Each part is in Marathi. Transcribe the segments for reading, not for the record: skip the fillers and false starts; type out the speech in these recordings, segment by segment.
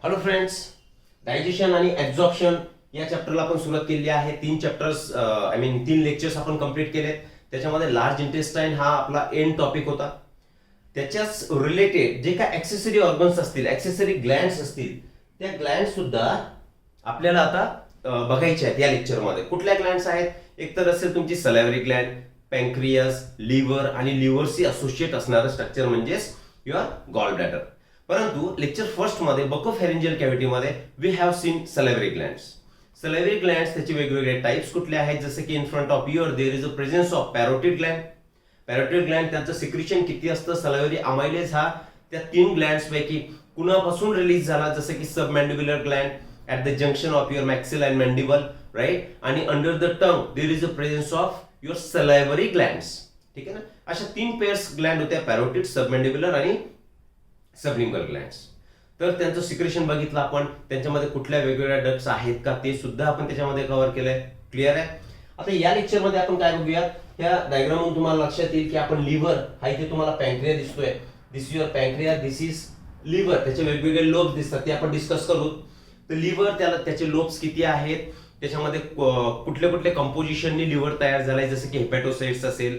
हॅलो फ्रेंड्स, डायजेशन आणि ॲब्झॉर्प्शन या चॅप्टरला आपण सुरुवात केली आहे. 3 चॅप्टर्स तीन लेक्चर्स आपण कंप्लीट केलेत. त्याच्यामध्ये लार्ज इंटेस्टाईन हा आपला एंड टॉपिक होता. त्याच्याच रिलेटेड जे काय ॲक्सेसरी ऑर्गन्स असतील, ॲक्सेसरी ग्लँड्स असतील, त्या ग्लँड सुद्धा आपल्याला आता बघायचे आहेत या लेक्चरमध्ये. कुठल्या ग्लँड्स आहेत? एक तर असेल तुमची सलायव्हरी ग्लँड, पॅन्क्रियास, लिव्हर आणि लिव्हरशी असोसिएट असणारं स्ट्रक्चर म्हणजेच युअर गॉल ब्लॅडर. परंतु लेक्चर फर्स्ट मध्ये बकोफॅरिंजियल कॅव्हिटीमध्ये we have seen salivary glands. Salivary glands त्याचे वेगवेगळे टाइप्स कुठले आहेत? जसे की in front of your there is a presence of parotid gland. Parotid gland त्याचं सिक्रिशन किती असतं? सलायव्हरी अमायलेज हा त्या 3 ग्लँड्स पैकी कुणापासून रिलीज झाला? जसे की submandibular gland at the junction of your maxilla and mandible, right. आणि under the tongue there is a presence of your salivary glands. ठीक आहे ना. अशा 3 पेअर्स ग्लँड होत्या, पॅरोटिड, सबमॅन्डिब्युलर आणि सबलिंग्युअल ग्लँड्स. तर त्यांचं सिक्रेशन बघितलं आपण. त्यांच्यामध्ये कुठल्या वेगवेगळ्या डक्ट्स आहेत का ते सुद्धा आपण त्याच्यामध्ये कव्हर केलंय. क्लिअर आहे. आता या लेक्चरमध्ये आपण काय बघूयात? या डायग्रामवरून तुम्हाला लक्षात येईल की आपण लिव्हर हा इथे तुम्हाला पॅन्क्रिया दिसतोय. This is your pancreas, this is liver. त्याचे वेगवेगळे लोब्स दिसतात, ते आपण डिस्कस करू. तर लिव्हर त्याचे लोब्स किती आहेत, त्याच्यामध्ये कुठले कुठले कंपोजिशननी लिव्हर तयार झालाय, जसं की हेपॅटोसाइट्स असेल,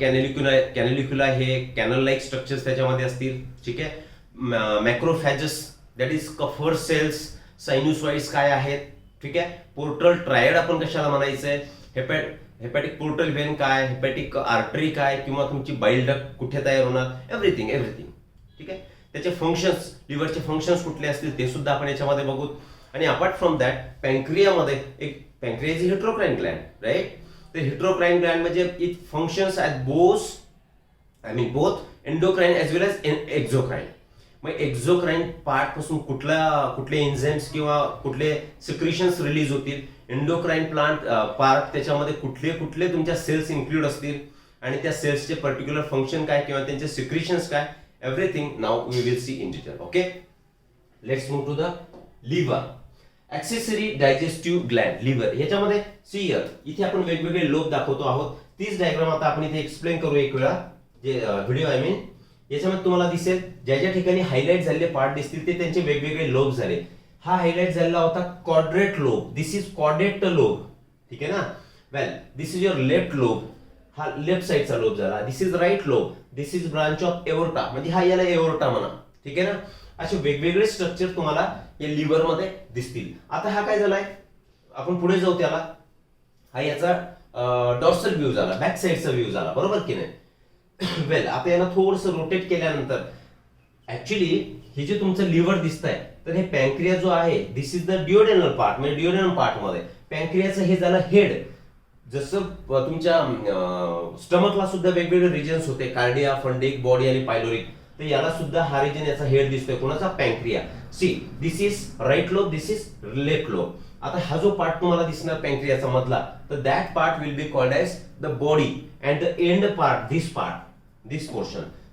कॅनॅलिक्युला हे कॅनल लाईक स्ट्रक्चर्स त्याच्यामध्ये असतील. ठीक आहे. मॅक्रोफॅजस दॅट इज कफर सेल्स, सायनुसॉइड्स काय आहेत. ठीक आहे. पोर्टल ट्रायड आपण कशाला म्हणायचंय? हेपॅटिक पोर्टल व्हेन काय, हेपॅटिक आर्टरी काय, किंवा तुमची बाईल डक्ट कुठे तयार होणार, एव्हरीथिंग. ठीक आहे. त्याचे फंक्शन्स, लिव्हरचे फंक्शन्स कुठले असतील ते सुद्धा आपण याच्यामध्ये बघू. आणि अपार्ट फ्रॉम दॅट पॅन्क्रियामध्ये एक pancreas is heterocrine gland, right. तर हेट्रोक्राइन ग्लँड म्हणजे it functions at both endocrine as well as exocrine. मग एक्झोक्राइन पार्ट पासून कुठले एन्झाइम्स किंवा कुठले सिक्रिशन्स रिलीज होतील, एंडोक्राइन पार्ट त्याच्यामध्ये कुठले कुठले तुमच्या सेल्स इन्क्लूड असतील, आणि त्या सेल्सचे पर्टिक्युलर फंक्शन काय किंवा त्यांचे सिक्रिशन्स काय, everything now we will see in detail. Okay, let's move to the liver. Accessory digestive gland, liver. याच्यामध्ये सी हिअर, इथे आपण वेगवेगळे लोब दाखवतो आहोत. तीच डायग्राम आता आपण इथे एक्सप्लेन करू एक वेळा. जे व्हिडिओ याच्यामध्ये तुम्हाला दिसेल ज्या ज्या ठिकाणी हायलाइट झालेले पार्ट दिसतील ते त्यांचे वेगवेगळे लोब झाले. हा हायलाइट झालेला होता quadrate lobe. This is quadrate lobe. ठीक आहे ना. Well, this is your left lobe. हा लेफ्ट साइडचा लोब झाला. This is right lobe. This is branch of aorta, म्हणजे हा याला एओर्टा म्हणा. ठीक आहे ना. असे वेगवेगळे स्ट्रक्चर तुम्हाला या लिव्हर मध्ये दिसतील. आता हा काय झालाय, आपण पुढे जाऊ त्याला. हा याचा डॉर्सल व्ह्यू झाला, बॅक साइडचा व्ह्यू झाला, बरोबर की नाही. वेल, आता याला थोडंसं रोटेट केल्यानंतर ऍक्च्युली हे जे तुमचं लिव्हर दिसतंय, तर हे पॅन्क्रिया जो आहे, this is the duodenal part. म्हणजे डिओडेनल पार्ट मध्ये पॅन्क्रियाचं हे झालं हेड. जसं तुमच्या स्टमकला सुद्धा वेगवेगळे रिजन्स होते, कार्डिया, फंडिक, बॉडी आणि पायलोरिक. तर याला सुद्धा हा रिजन याचा हेड दिसतोय, कोणाचा? Pancreas. See, this is right lobe, this is left lobe. आता हा जो पार्ट तुम्हाला दिसणार पॅन्क्रियाचा मधला, तर that part will be called as the body. And the end part,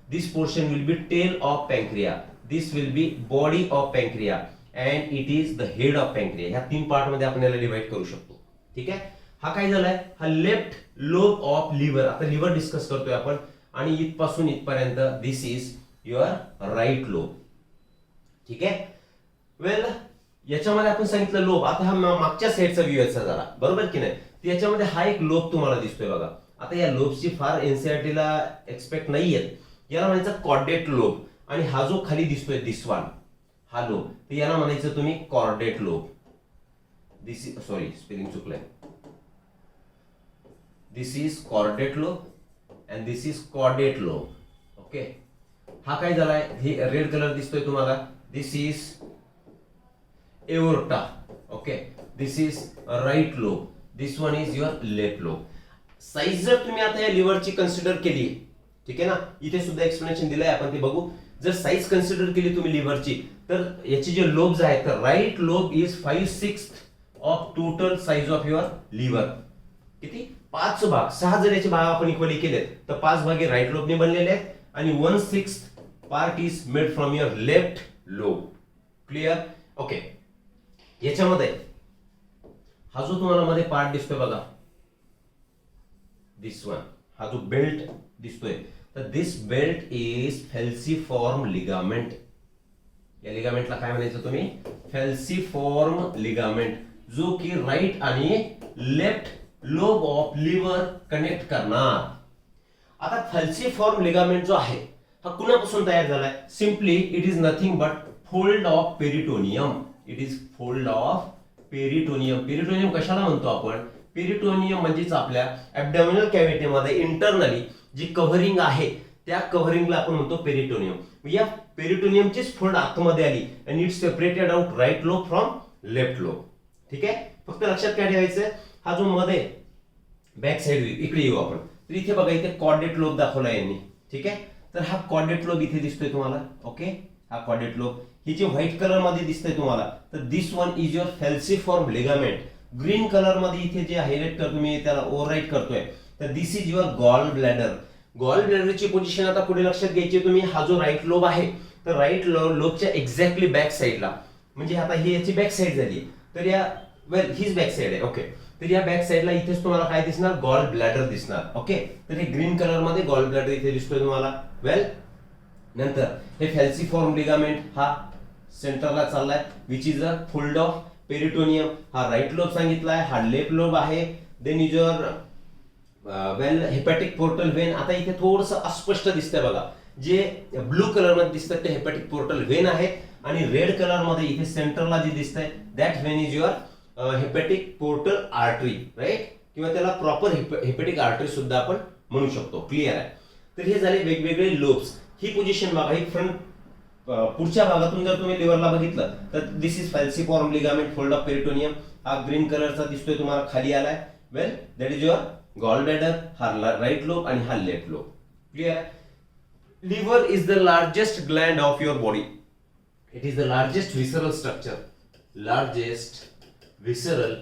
this portion will be tail of pancreas. This will be body of pancreas and it is the head of pancreas. ह्या 3 पार्ट मध्ये आपण याला डिवाइड करू शकतो. ठीक आहे. हा काय झालाय, हा लेफ्ट लोब ऑफ लिव्हर. आता लिव्हर डिस्कस करतोय आपण, आणि इथपासून इथपर्यंत दिस इज युअर राईट लोब. ठीक आहे. वेल, याच्यामध्ये आपण सांगितलं लोब. आता हा मागच्या साईडचा व्ह्यू याचा झाला, बरोबर की नाही. याच्यामध्ये हा एक लोब तुम्हाला दिसतोय बघा. आता या लोब्सची फार एनसीईआरटीला एक्सपेक्ट नाहीयेत. याला म्हणायचं कॉर्डेट लोब. आणि हा जो खाली दिसतोय दिसवान हा लोब, तर याला म्हणायचं तुम्ही caudate lobe. This is, sorry spelling चुकलंय. This is caudate lobe and this is caudate lobe. Okay. हा काय झालाय, ही रेड कलर दिसतोय तुम्हाला, this is aorta. Okay. This is right lobe. This one is your left lobe. Size जर तुम्ही आता या लिव्हरची कन्सिडर केली, ठीक आहे ना, इथे सुद्धा एक्सप्लेनेशन दिलंय, आपण ते बघू. जर साईज कन्सिडर केली तुम्ही लिव्हरची, तर याचे जे लोब्स आहेत, तर right lobe is 5/6 of total size of your liver. किती? 5 भाग. 6 जर याचे भाग आपण इक्वली केलेत, तर 5 भाग हे राईट लोबने बनलेले आहेत, आणि 1/6 part is made from your left lobe. Clear? Okay. याच्यामध्ये हा जो तुम्हाला मध्ये पार्ट दिसतोय बघा, दिस वन, हा जो बेल्ट दिसतोय, तर दिस बेल्ट इज फॅल्सिफॉर्म लिगामेंट. या लिगामेंटला काय म्हणायचं तुम्ही? फॅल्सिफॉर्म लिगामेंट, जो की राईट आणि left lobe of liver connect करणार. आता फॅल्सिफॉर्म लिगामेंट जो आहे हा कुणापासून तयार झालाय? Simply it is nothing but fold of peritoneum. It is fold of peritoneum. Peritoneum कशाला म्हणतो आपण? पेरिटोनियम म्हणजेच आपल्या ॲब्डोमिनल कॅव्हिटीमध्ये इंटरनली जी कव्हरिंग आहे त्या कव्हरिंगला आपण म्हणतो पेरिटोनियम. या पेरिटोनियमचीच फोल्ड आतमध्ये आली आणि it separated out right lobe from left lobe. ठीक आहे, फक्त लक्षात काय ठेवायचं, हा जो मध्ये बॅक साइड इकडे येऊ आपण, तर इथे बघा इथे कॉर्डेट लोब दाखवला यांनी. ठीक आहे, तर हा कॉर्डेट लोब इथे दिसतोय तुम्हाला. ओके, हा कॉर्डेट लोब, ही जे व्हाईट कलर मध्ये दिसतंय तुम्हाला, तर this one is your falciform ligament. Green colour मध्ये इथे जे हायलाइट करतो मी, त्याला ओव्हरराईट करतोय, तर this is your gall bladder. Gall ब्लॅडरची पोझिशन आता पुढे लक्षात घ्यायची तुम्ही. हा जो राईट लोब आहे, तर राईट लोबच्या एक्झॅक्टली बॅक साइडला, म्हणजे आता ही याची बॅक साइड झाली, तर या वेल हीच बॅक साइड आहे. ओके, तर या बॅक साइडला इथेच तुम्हाला काय दिसणार? गॉल ब्लॅडर दिसणार. ओके, तर हे ग्रीन कलर मध्ये गॉल ब्लॅडर इथे दिसतोय तुम्हाला. वेल, नंतर हे फॅल्सिफॉर्म लिगामेंट हा सेंटरला चाललाय, which is a fold of peritoneum. हा राईट लोब सांगितलाय, हा लेफ्ट लोब आहे. Then is your well hepatic portal vein. आता इथे थोडस अस्पष्ट दिसतंय बघा, जे ब्लू कलर मध्ये दिसतात ते हेपॅटिक पोर्टल व्हेन आहे, आणि रेड कलर मध्ये इथे सेंटरला जे दिसतंय that vein is your hepatic portal artery, right, किंवा त्याला प्रॉपर हेपॅटिक आर्टरी सुद्धा आपण म्हणू शकतो. क्लिअर आहे? तर हे झाले वेगवेगळे लोब्स. ही पोझिशन बघा, ही फ्रंट पुढच्या भागातून जर तुम्ही लिव्हरला बघितलं तर this is falciform ligament fold of peritoneum. हा ग्रीन कलरचा दिसतोय तुम्हाला खाली आलाय. Well, that is your gall bladder, हा राईट लोब आणि हा left lobe. Clear? Liver is the largest gland of your body. It is the largest visceral structure. Largest visceral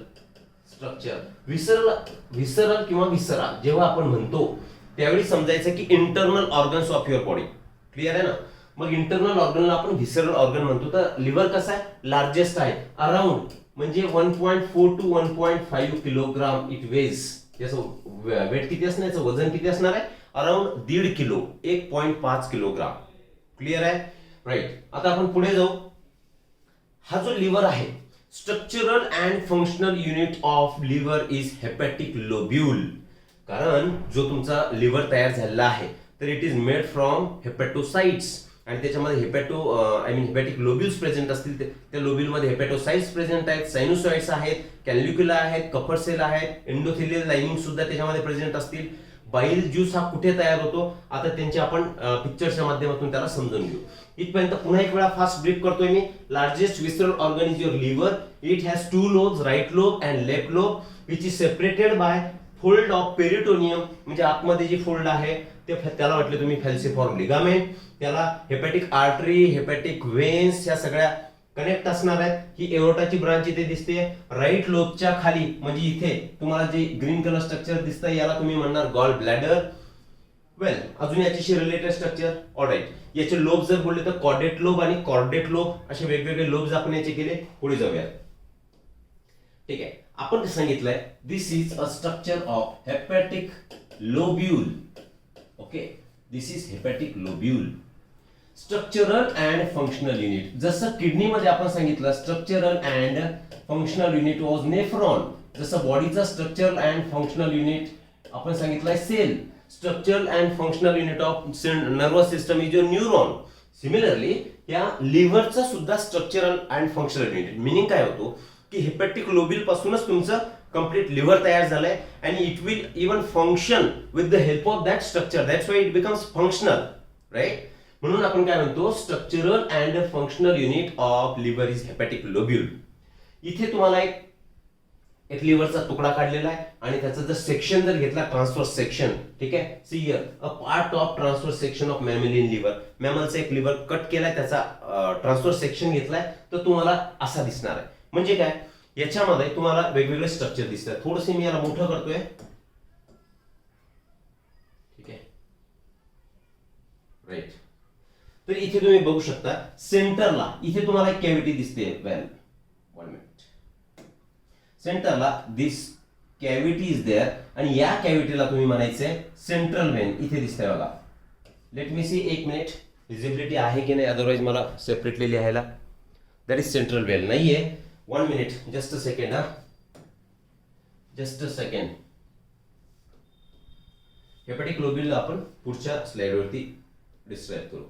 structure. Visceral किंवा विसरा जेव्हा आपण म्हणतो त्यावेळी समजायचं की internal organs of your body. Clear आहे ना? मग इंटरनल ऑर्गनला आपण विसरल ऑर्गन म्हणतो. तर लिव्हर कसं आहे? लार्जेस्ट आहे. अराउंड म्हणजे 1.4 to 1.5 किलोग्राम इट वेज. याचं वेट किती असणार, याचं वजन किती असणार आहे? Around 1.5 kilo, 1.5 kilogram. क्लिअर आहे? राईट. आता आपण पुढे जाऊ. हा जो लिव्हर आहे, structural and functional unit of liver is hepatic lobule. कारण जो तुमचा लिव्हर तयार झालेला आहे तर it is made from hepatocytes, आणि त्याच्यामध्ये हेपॅटिक लोब्युल्स प्रेझेंट असतील. त्या लोब्युलमध्ये हेपॅटोसाइट्स प्रेझेंट आहेत, सायनुसॉइड्स आहेत, कॅल्क्युला आहेत, कफर सेल आहेत, एंडोथेलियल लाइनिंग सुद्धा त्याच्यामध्ये प्रेझेंट असतील. बाईल ज्यूस हा कुठे तयार होतो, आता त्यांचे आपण पिक्चरच्या माध्यमातून त्याला समजून घेऊ. इथपर्यंत पुन्हा एक वेळा फास्ट ब्रीफ करतोय मी. Largest visceral organ is your liver. It has 2 lobes, right lobe and left lobe, which is separated by fold of peritoneum. म्हणजे आतमध्ये जी फोल्ड आहे त्याला म्हटले तुम्ही फॅल्सिफॉर्म लिगामेंट. त्याला हेपॅटिक आर्टरी, हेपॅटिक वेन्स ह्या सगळ्या कनेक्ट असणार आहेत. ही एओर्टाची ब्रांच इथे दिसते राईट लोबच्या खाली, म्हणजे इथे तुम्हाला जे ग्रीन कलर स्ट्रक्चर दिसतंय याला तुम्ही म्हणणार गॉल ब्लॅडर. वेल, अजून याच्याशी रिलेटेड स्ट्रक्चर. ऑलराईट, याचे लोब जर बोलले तर कॉर्डेट लोब आणि कॉर्डेट लोब असे वेगवेगळे लोब्स आपण याचे केले. पुढे जाऊया. ठीक आहे, आपण सांगितलंय this is a structure of hepatic lobule. Okay, this is hepatic lobule. Structural and functional unit. जसं किडनी मध्ये आपण सांगितलं structural and functional unit was nephron, जसं बॉडीचा स्ट्रक्चरल अँड फंक्शनल युनिट आपण सांगितलंय cell. Structural and functional unit of nervous system is your neuron. Similarly या लिव्हरचा सुद्धा structural and functional unit. Meaning काय होतो की हेपॅटिक लोब्यूल पासूनच तुमचं कंप्लीट लिव्हर तयार झालंय, आणि it will even function with the help of that structure. That's why it becomes functional, right. म्हणून आपण काय म्हणतो structural and functional unit of liver is hepatic lobule. इथे तुम्हाला एक लिव्हरचा तुकडा काढलेला आहे, आणि त्याचा जर सेक्शन जर घेतला ट्रान्सफर सेक्शन, ठीक आहे, see here a part of transfer section of mammalian liver. मॅमलचा एक लिव्हर कट केलाय, त्याचा ट्रान्सफर सेक्शन घेतलाय, तर तुम्हाला असा दिसणार आहे. म्हणजे काय, याच्यामध्ये तुम्हाला वेगवेगळे स्ट्रक्चर दिसतात. थोडंसं मी याला मोठं करतोय. ठीक आहे, राईट. तर इथे तुम्ही बघू शकता सेंटरला इथे तुम्हाला एक कॅव्हिटी दिसते. वेल, 1 मिनिट. सेंटरला दिस कॅव्हिटी इज देअर, आणि या कॅव्हिटीला तुम्ही म्हणायचंय सेंट्रल व्हेन. इथे दिसतंय बघा. Let me see, 1 minute. Visibility आहे की नाही, अदरवाईज मला सेपरेटली लिहायला. दॅट इज सेंट्रल वेल नाहीये. 1 minute, just a second. Just a second. Hepatic lobule आपण पुढच्या स्लाइडवरती डिस्क्राइब करू.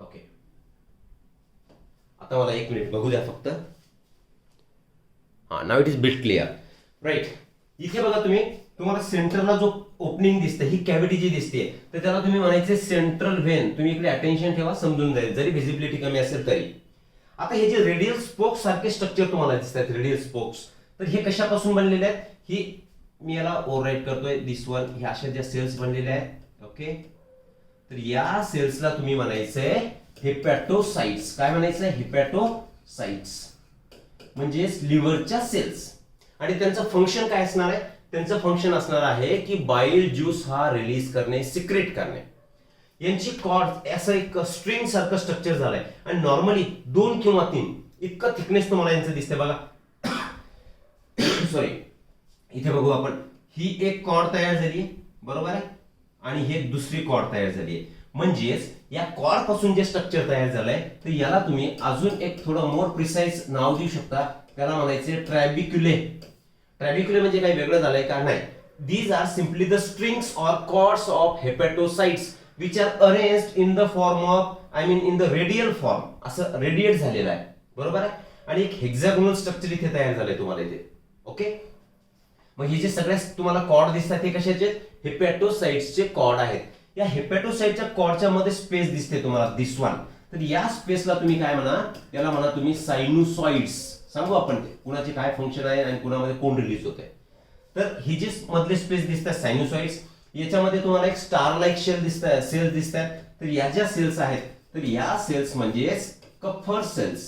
ओके, आता मला 1 मिनिट बघू द्या फक्त. Now it is bit clear, right. इथे बघा तुम्हाला सेंटरला जो ओपनिंग दिसते, ही कॅव्हिटी जी दिसते, तर त्याला तुम्ही म्हणायचे सेंट्रल व्हेन. तुम्ही इकडे अटेन्शन ठेवा, समजून जाईल, जरी व्हिजिबिलिटी कमी असेल तरी. आता हे जे रेडियल स्पोक्स सारखे स्ट्रक्चर तुम्हाला दिसतात, रेडियल स्पोक्स, तर हे कशापासून बनलेले आहेत? ही मी याला ओव्हरराईट करतोय, दिस वन. ह्या अशा ज्या सेल्स बनलेल्या आहेत, ओके, तर या सेल्सला तुम्ही म्हणायचंय हेपॅटोसाइट्स. काय म्हणायचंय? हेपॅटोसाइट्स म्हणजेच लिव्हरच्या सेल्स. आणि त्यांचं फंक्शन काय असणार आहे? त्यांचं फंक्शन असणार आहे की बाईल ज्यूस हा रिलीज करणे, सिक्रेट करणे. यांची कॉर्ड असं एक स्ट्रिंग सारखं स्ट्रक्चर झालंय. आणि नॉर्मली 2 किंवा 3 इतकं थिकनेस तुम्हाला यांचं दिसते बघा. सॉरी, इथे बघू आपण. ही एक कॉर्ड तयार झाली, बरोबर आहे, आणि ही एक दुसरी कॉर्ड तयार झाली आहे. म्हणजेच या कॉर्ड पासून जे स्ट्रक्चर तयार झालंय, तर याला तुम्ही अजून एक थोडं मोर प्रिसाइज नाव देऊ शकता. त्याला म्हणायचे ट्रॅबिक्युले. ट्रॅबिक्युले म्हणजे काही वेगळं झालंय का? नाही. These are simply the strings or cords of hepatocytes which are arranged in the form of, I mean in the radial form. असं रेडिएट झालेलं आहे, बरोबर आहे. आणि एक हेक्सागोनल स्ट्रक्चर इथे तयार झालंय तुम्हाला इथे. ओके, मग हे जे सगळे तुम्हाला कॉर्ड दिसतात, हे कशाचे? हेपॅटोसाइट्सचे कॉर्ड आहेत. या हेपॅटोसाइटच्या कॉर्डच्या मध्ये स्पेस दिसते तुम्हाला, दिस वन. तर या स्पेसला तुम्ही काय म्हणा? त्याला म्हणा तुम्ही सायनुसॉइड्स. सांगू आपण ते कुणाचे काय फंक्शन आहे आणि कुणामध्ये कोण रिलीज होते. तर ही जे मधले स्पेस दिसतात सायनुसॉइड्स, याच्यामध्ये तुम्हाला एक स्टार लाईक सेल्स दिसतात. तर या ज्या सेल्स आहेत, तर या सेल्स म्हणजेच कफर सेल्स.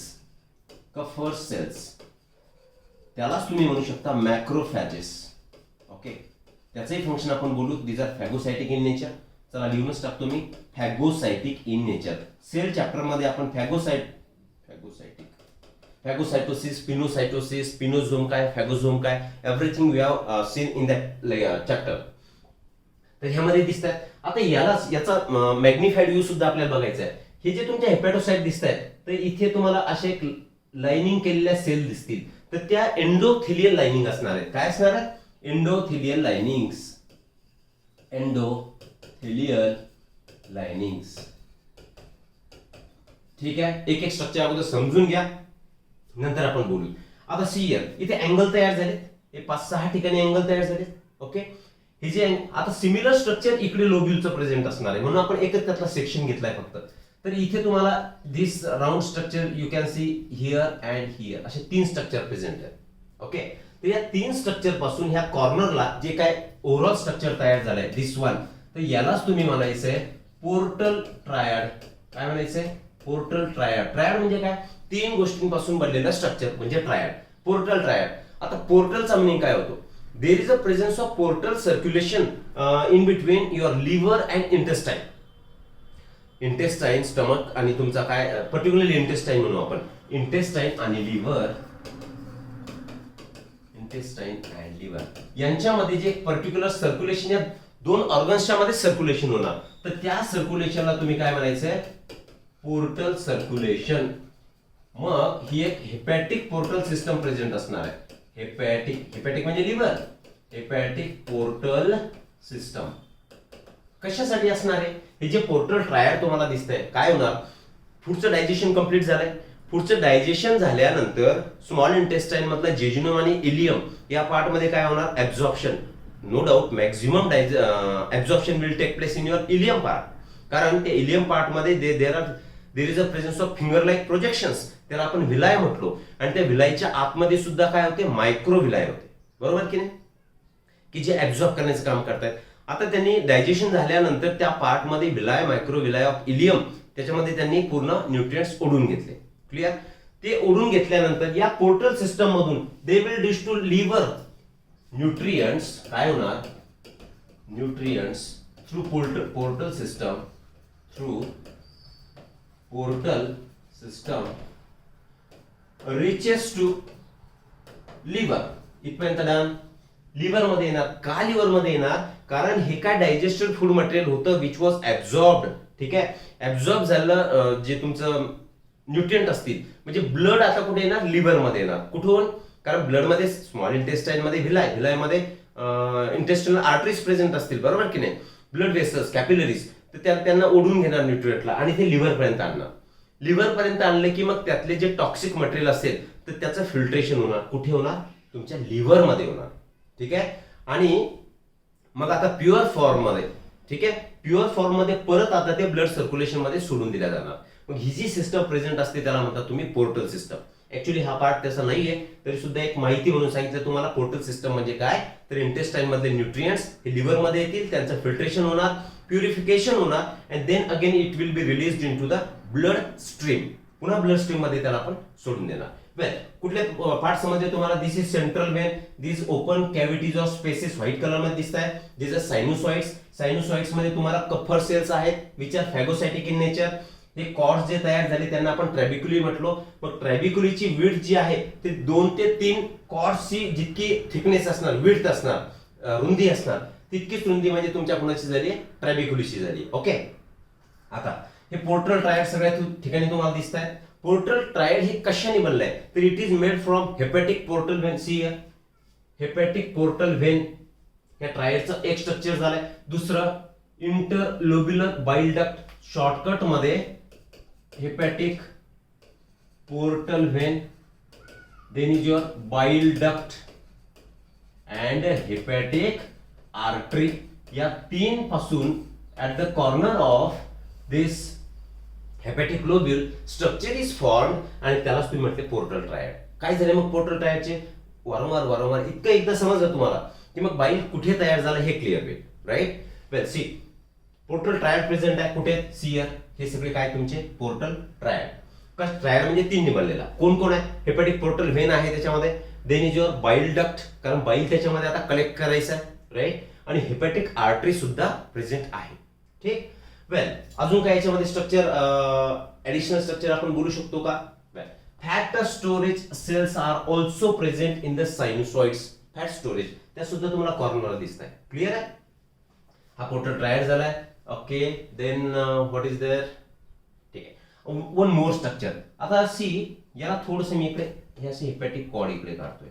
कफर सेल्स त्यालाच तुम्ही म्हणू शकता मॅक्रोफॅजेस. ओके, त्याचंही फंक्शन आपण बोलू. These are phagocytic in nature. चला लिहूनच टाकतो मी, phagocytic in nature. Cell chapter मध्ये आपण फॅगोसायटोसिस, स्पिनोसायटोसिस, स्पिनोझोम काय, फॅगोझोम काय, everything we have seen in that chapter. तर ह्यामध्ये दिसतात. आता याचा मॅग्निफाईड व्ह्यू सुद्धा आपल्याला बघायचा आहे. हे जे तुमच्या हेपॅटोसाइट दिसत आहेत, तर इथे तुम्हाला असे एक लाइनिंग केलेल्या सेल दिसतील. तर त्या एंडोथिलियल लाइनिंग असणार आहेत. काय असणार आहे? Endothelial linings. Endothelial linings. ठीक आहे, एक एक स्ट्रक्चर अगोदर समजून घ्या, नंतर आपण बोलू. आता सी इथे अँगल तयार झाले, हे 5-6 ठिकाणी अँगल तयार झाले. ओके, हे जे आता सिमिलर स्ट्रक्चर इकडे लोब्युलचं प्रेझेंट असणार आहे, म्हणून आपण एकच त्यातला सेक्शन घेतलाय फक्त. तर इथे तुम्हाला this round structure you can see here and here, असे 3 स्ट्रक्चर प्रेझेंट आहेत. ओके, तर या 3 स्ट्रक्चर पासून ह्या कॉर्नरला जे काय ओव्हरऑल स्ट्रक्चर तयार झालंय, दिस वन, तर यालाच तुम्ही म्हणायचंय पोर्टल ट्रायड. काय म्हणायचंय? Portal triad. ट्रायड म्हणजे काय? 3 गोष्टींपासून बनलेलं स्ट्रक्चर म्हणजे ट्रायड, पोर्टल ट्रायड. आता पोर्टलचा मीनिंग काय होतो? There is a presence of portal circulation in between your liver and intestine. Intestine, stomach आणि तुमचा काय पर्टिक्युलरली इंटेस्टाईन म्हणू आपण. इंटेस्टाईन आणि लिव्हर, इंटेस्टाईन अँड लिव्हर यांच्यामध्ये जे पर्टिक्युलर सर्क्युलेशन, या 2 ऑर्गन्सच्या मध्ये सर्क्युलेशन होणार, तर त्या सर्क्युलेशनला तुम्ही काय म्हणायचंय? Portal circulation. मग ही एक हेपॅटिक पोर्टल सिस्टम प्रेझेंट असणार आहे. हेपॅटिक म्हणजे लिव्हर. हेपॅटिक पोर्टल सिस्टम कशासाठी असणार आहे? हे जे पोर्टल ट्रायड तुम्हाला दिसतंय, काय होणार? पुढचं डायजेशन कंप्लीट झालंय. पुढचं डायजेशन झाल्यानंतर स्मॉल इंटेस्टाईन मधला जेजुनम आणि इलियम या पार्ट मध्ये काय होणार? Absorption. No doubt maximum absorption will take place in your ileum part. कारण ते इलियम पार्ट मध्ये there is a presence of finger like projections. त्याला आपण विलाय म्हटलो. आणि त्या विलायच्या आतमध्ये सुद्धा काय होते? मायक्रो विलाय होते, बरोबर की नाही? की जे ऍब्झॉर्ब करण्याचं काम करतात. आता त्यांनी डायजेशन झाल्यानंतर त्या पार्ट मध्ये विलाय, मायक्रो विलाय ऑफ इलियम, त्याच्यामध्ये त्यांनी पूर्ण न्यूट्रिएंट्स ओढून घेतले. क्लिअर? ते ओढून घेतल्यानंतर या पोर्टल सिस्टम मधून they will dish to liver nutrients. काय होणार? Nutrients through portal system, through portal system reaches to liver. इथपर्यंत डन. लिव्हर मध्ये येणार. का लिव्हर मध्ये येणार? कारण हे काय डायजेस्टेड फूड मटेरियल होतं विच वॉज ऍब्झॉर्ब्ड. ठीक आहे, ऍब्झॉर्ब झालं जे तुमचं न्यूट्रिएंट असतील, म्हणजे ब्लड आता कुठे येणार, लिव्हर मध्ये येणार. कुठून? कारण ब्लड मध्ये स्मॉल इंटेस्टाईन मध्ये व्हिलाय मध्ये इंटेस्टिनल आर्टरीज प्रेझेंट असतील, बरोबर की नाही, ब्लड वेसल्स, कॅपिलरीज, तर त्यांना ओढून घेणार न्यूट्रिएंटला आणि ते लिव्हर पर्यंत आणणार. लिव्हर पर्यंत आणले की मग त्यातले जे टॉक्सिक मटेरियल असेल तर त्याचं फिल्ट्रेशन होणार. कुठे होणार? तुमच्या लिव्हर मध्ये होणार. ठीक आहे, आणि मग आता प्युअर फॉर्म मध्ये, ठीक आहे, प्युअर फॉर्म मध्ये परत आता ते ब्लड सर्क्युलेशन मध्ये सोडून दिल्या जाणार. मग ही जी सिस्टम प्रेझेंट असते त्याला म्हणतात तुम्ही पोर्टल सिस्टम. ऍक्च्युली हा पार्ट त्याचा नाहीये, तरी सुद्धा एक माहिती म्हणून सांगितलं तुम्हाला. पोर्टल सिस्टम म्हणजे काय, तर इंटेस्टाईन मधले न्यूट्रिएंट्स हे लिव्हर मध्ये येतील, त्यांचं फिल्ट्रेशन होणार, प्युरिफिकेशन होणार, and then again it will be released into the blood stream. पुन्हा ब्लड स्ट्रीम मध्ये त्याला आपण सोडून देणार. वेल, कुठले पार्ट समजले तुम्हाला? This is central vein, this open cavities of spaces white colour मध्ये दिसत आहे. This are sinusoids. सायनुसॉइड्स मध्ये तुम्हाला कफर सेल्स आहेत which are phagocytic in nature. हे कॉर्ड्स जे तयार झाले त्यांना आपण ट्रॅबिक्युली म्हटलो. मग ट्रॅबिक्युलीची विड्थ जी आहे ते 2 ते 3 कॉर्ड्सची जितकी थिकनेस असणार, विड्थ असणार, रुंदी असणार, तितकीच रुंदी म्हणजे तुमच्या कोणाची झाली, ट्रॅबिक्युलीची झाली. ओके, आता हे पोर्टल ट्रायड सगळ्या ठिकाणी तुम्हाला दिसत आहे. पोर्टल ट्रायड हे कशाने बनलंय, तर it is made from hepatic portal vein. See hepatic portal vein या ट्रायडचं एक स्ट्रक्चर झालंय. दुसरं इंटरलोब्युलर बाईल डक्ट. शॉर्टकट मध्ये hepatic portal vein, then is your bile duct and hepatic artery. या 3 पासून at the corner of this hepatic lobule structure is form, आणि त्यालाच तुम्ही म्हटले पोर्टल ट्रायड. काय झाले मग पोर्टल ट्रायडचे? वारंवार इतकं एकदा समजलं तुम्हाला की मग बाईल कुठे तयार झालं हे क्लिअर होईल, राईट. वेल, सी पोर्टल ट्रायड प्रेझेंट आहे कुठे? सियर. हे सगळे काय तुमचे पोर्टल ट्रायड. का ट्रायड म्हणजे 3 बनलेला. कोण कोण आहे? हेपॅटिक पोर्टल व्हेन आहे त्याच्यामध्ये, then is your bile duct, कारण बाईल त्याच्यामध्ये आता कलेक्ट करायचं आहे, राईट, आणि हेपॅटिक आर्टरी सुद्धा प्रेझेंट आहे. ठीक. वेल, अजून काय याच्यामध्ये स्ट्रक्चर, ऍडिशनल स्ट्रक्चर आपण बोलू शकतो का? Well, fat storage cells are also present in the sinusoids. Fat storage त्या सुद्धा तुम्हाला कॉर्नरला दिसत आहे. क्लिअर आहे? हा पोर्टल ट्रायड झालाय. Okay, then what is there? ठीक आहे, वन मोर स्ट्रक्चर. आता सी, याला थोडस मी इकडे हे असे हेपॅटिक कॉर्ड इकडे काढतोय.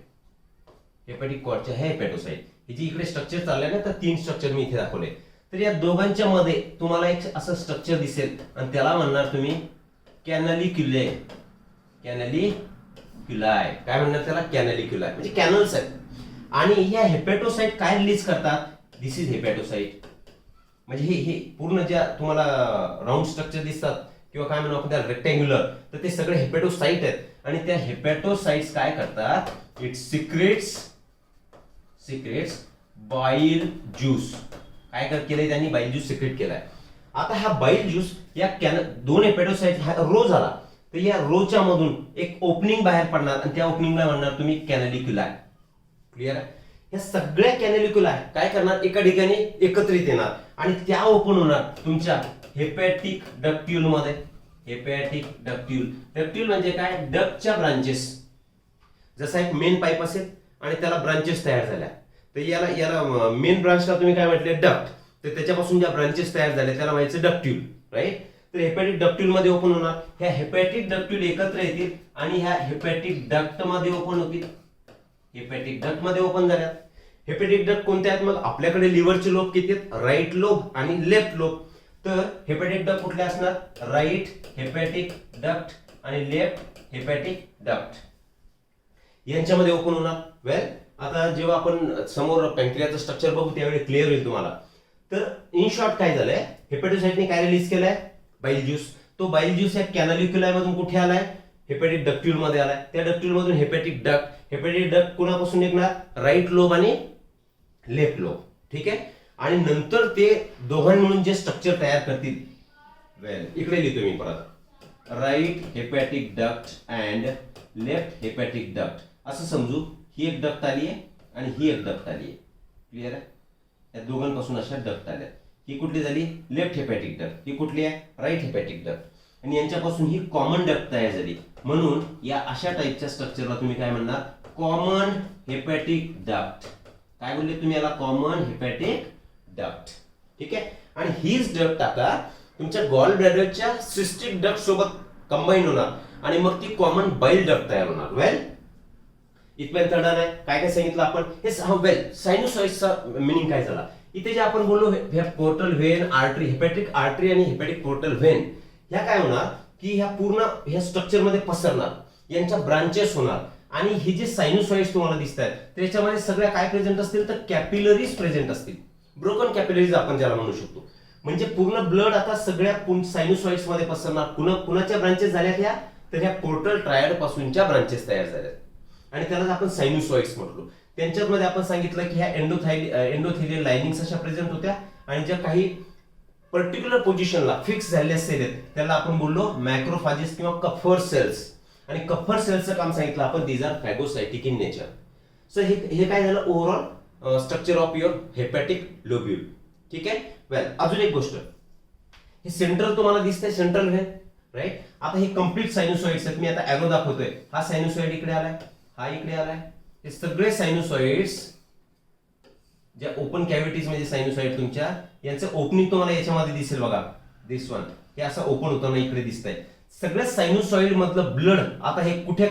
हेपॅटिक कॉर्डच्या हे हेपॅटोसाइट हे जे इकडे स्ट्रक्चर चाललंय ना, तर 3 स्ट्रक्चर मी इथे दाखवले. तर या दोघांच्या मध्ये तुम्हाला एक असं स्ट्रक्चर दिसेल आणि त्याला म्हणणार तुम्ही कॅनॅलिक्युले. कॅनॅलिक्युलाय. काय म्हणणार त्याला? कॅनॅलिक्युलाय, म्हणजे कॅनल्स आहेत. आणि या हेपॅटोसाइट काय रिलीज करतात? दिस इज हेपॅटोसाइट. म्हणजे हे पूर्ण ज्या तुम्हाला राऊंड स्ट्रक्चर दिसतात किंवा काय म्हणू आपण त्याला रेक्टँग्युलर, तर ते सगळे हेपॅटोसाइट आहेत. आणि त्या हेपॅटोसाइट्स काय करतात? इट सिक्रेट्स बाईल ज्यूस. काय केलंय त्यांनी? बाईल ज्यूस सिक्रेट केलाय. आता हा बाईल ज्यूस या 2 हेपॅटोसाइट हा रो झाला, तर या रोच्या मधून एक ओपनिंग बाहेर पडणार आणि त्या ओपनिंगला म्हणणार तुम्ही कॅनॅलिक्युलाय. क्लिअर आहे? या सगळ्या कॅनॅलिक्युलाय काय करणार? एका ठिकाणी एकत्रित येणार आणि त्या ओपन होणार तुमच्या हेपॅटिक डक्ट्यूल मध्ये. हेपॅटिक डक्ट्यूल म्हणजे काय? डक्टच्या ब्रांचेस. जसा एक मेन पाईप असेल आणि त्याला ब्रांचेस तयार झाल्या, तर याला मेन ब्रांचला तुम्ही काय म्हटले? डक्ट. तर त्याच्यापासून ज्या ब्रांचेस तयार झाल्या त्याला म्हणायचं डक्ट्यूल, राईट. तर हेपॅटिक डक्ट्यूल मध्ये ओपन होणार. ह्या हेपॅटिक डक्ट्यूल एकत्र येतील आणि ह्या हेपॅटिक डक्ट मध्ये ओपन होतील. हेपॅटिक डक्ट मध्ये ओपन झाल्या. हेपॅटिक डक्ट कोणते आहेत मग? आपल्याकडे लिव्हरचे लोब किती आहेत? राईट लोब आणि लेफ्ट लोब. तर हेपॅटिक डक्ट कुठले असणार? राईट हेपॅटिक डक्ट आणि लेफ्ट हेपॅटिक डक्ट यांच्यामध्ये ओपन होणार. वेल, आता जेव्हा आपण समोर पॅन्क्रियाचं स्ट्रक्चर बघू त्यावेळी क्लिअर होईल तुम्हाला. तर इन शॉर्ट काय झालंय? हेपॅटोसाइटने काय रिलीज केलंय? बाईल ज्यूस. तो बाईल ज्यूस या कॅनॅलिक्युलाय मधून कुठे आलाय? हेपॅटिक डक्ट्यूल मध्ये आलाय. त्या डक्ट्यूल मधून हेपॅटिक डक्ट कोणापासून निघणार? राईट लोब आणि लेफ्ट लोब. ठीक आहे, आणि नंतर ते दोघां मिळून जे स्ट्रक्चर तयार करतील. वेल, इकडे लिहितो मी परत, right hepatic duct and left hepatic duct असं समजू. ही एक डक्ट आली आहे आणि ही एक डक्ट आली आहे. क्लिअर आहे? या दोघांपासून अशा डक्ट आल्या. ही कुठली झाली? Left hepatic duct. ही कुठली आहे? Right hepatic duct. आणि यांच्यापासून ही कॉमन डक्ट तयार झाली. म्हणून या अशा टाईपच्या स्ट्रक्चरला तुम्ही काय म्हणणार? Common hepatic duct. काय बोलले तुम्ही याला? Common hepatic duct. ठीक आहे. आणि हीच डक्ट आता तुमच्या गॉल ब्लॅडरच्या सिस्टिक डक्ट सोबत कंबाईन होणार आणि मग ती कॉमन बाईल डक्ट तयार होणार. वेल इथपर्यंत कळणार आहे काय काय सांगितलं आपण हे. वेल सायनुसॉइड्सचा मिनिंग काय झाला इथे जे आपण बोललो पोर्टल व्हेन आर्टरी हेपॅटिक आर्टरी आणि हेपॅटिक पोर्टल व्हेन ह्या काय होणार की ह्या पूर्ण ह्या स्ट्रक्चर मध्ये पसरणार, यांच्या ब्रांचेस होणार आणि हे जे सायनुसॉइड्स तुम्हाला दिसत आहेत त्याच्यामध्ये सगळ्या काय प्रेझेंट असतील तर कॅपिलरीज प्रेझेंट असतील. ब्रोकन कॅपिलरीज आपण ज्याला म्हणू शकतो. म्हणजे पूर्ण ब्लड आता सगळ्या सायनुसॉइड्स मध्ये पसरणार. कुणाच्या ब्रांचेस झाल्यात ह्या तर ह्या पोर्टल ट्रायड पासूनच्या ब्रांचेस तयार झाल्यात आणि त्यालाच आपण सायनुसॉइड्स म्हटलो. त्यांच्यामध्ये आपण सांगितलं की ह्या एंडोथेलियल लाइनिंग्स अशा प्रेझेंट होत्या आणि ज्या काही पर्टिक्युलर पोझिशनला फिक्स झालेल्या सेल आहेत त्याला आपण बोललो मॅक्रोफाजेस किंवा कफर सेल्स. आणि कफर सेल्सचं काम सांगितलं आपण these are phagocytic in nature. So हे काय झालं overall structure of your hepatic lobule. ठीक आहे. वेल अजून एक गोष्ट हे सेंट्रल तुम्हाला दिसतंय सेंट्रल व्हेन राईट. आता हे कम्प्लीट सायनुसॉइड्स आहेत. मी आता ॲरो दाखवतोय. हा सायनुसॉइड इकडे आलाय, हा इकडे आलाय. हे सगळे सायनुसॉइड्स ज्या ओपन कॅव्हिटीज म्हणजे सायनुसॉइड तुमच्या यांचं ओपनिंग तुम्हाला याच्यामध्ये दिसेल बघा. दिस वन हे असं ओपन होताना इकडे दिसतंय. सगळ्या सायनुसॉइड मधलं ब्लड आता हे कुठे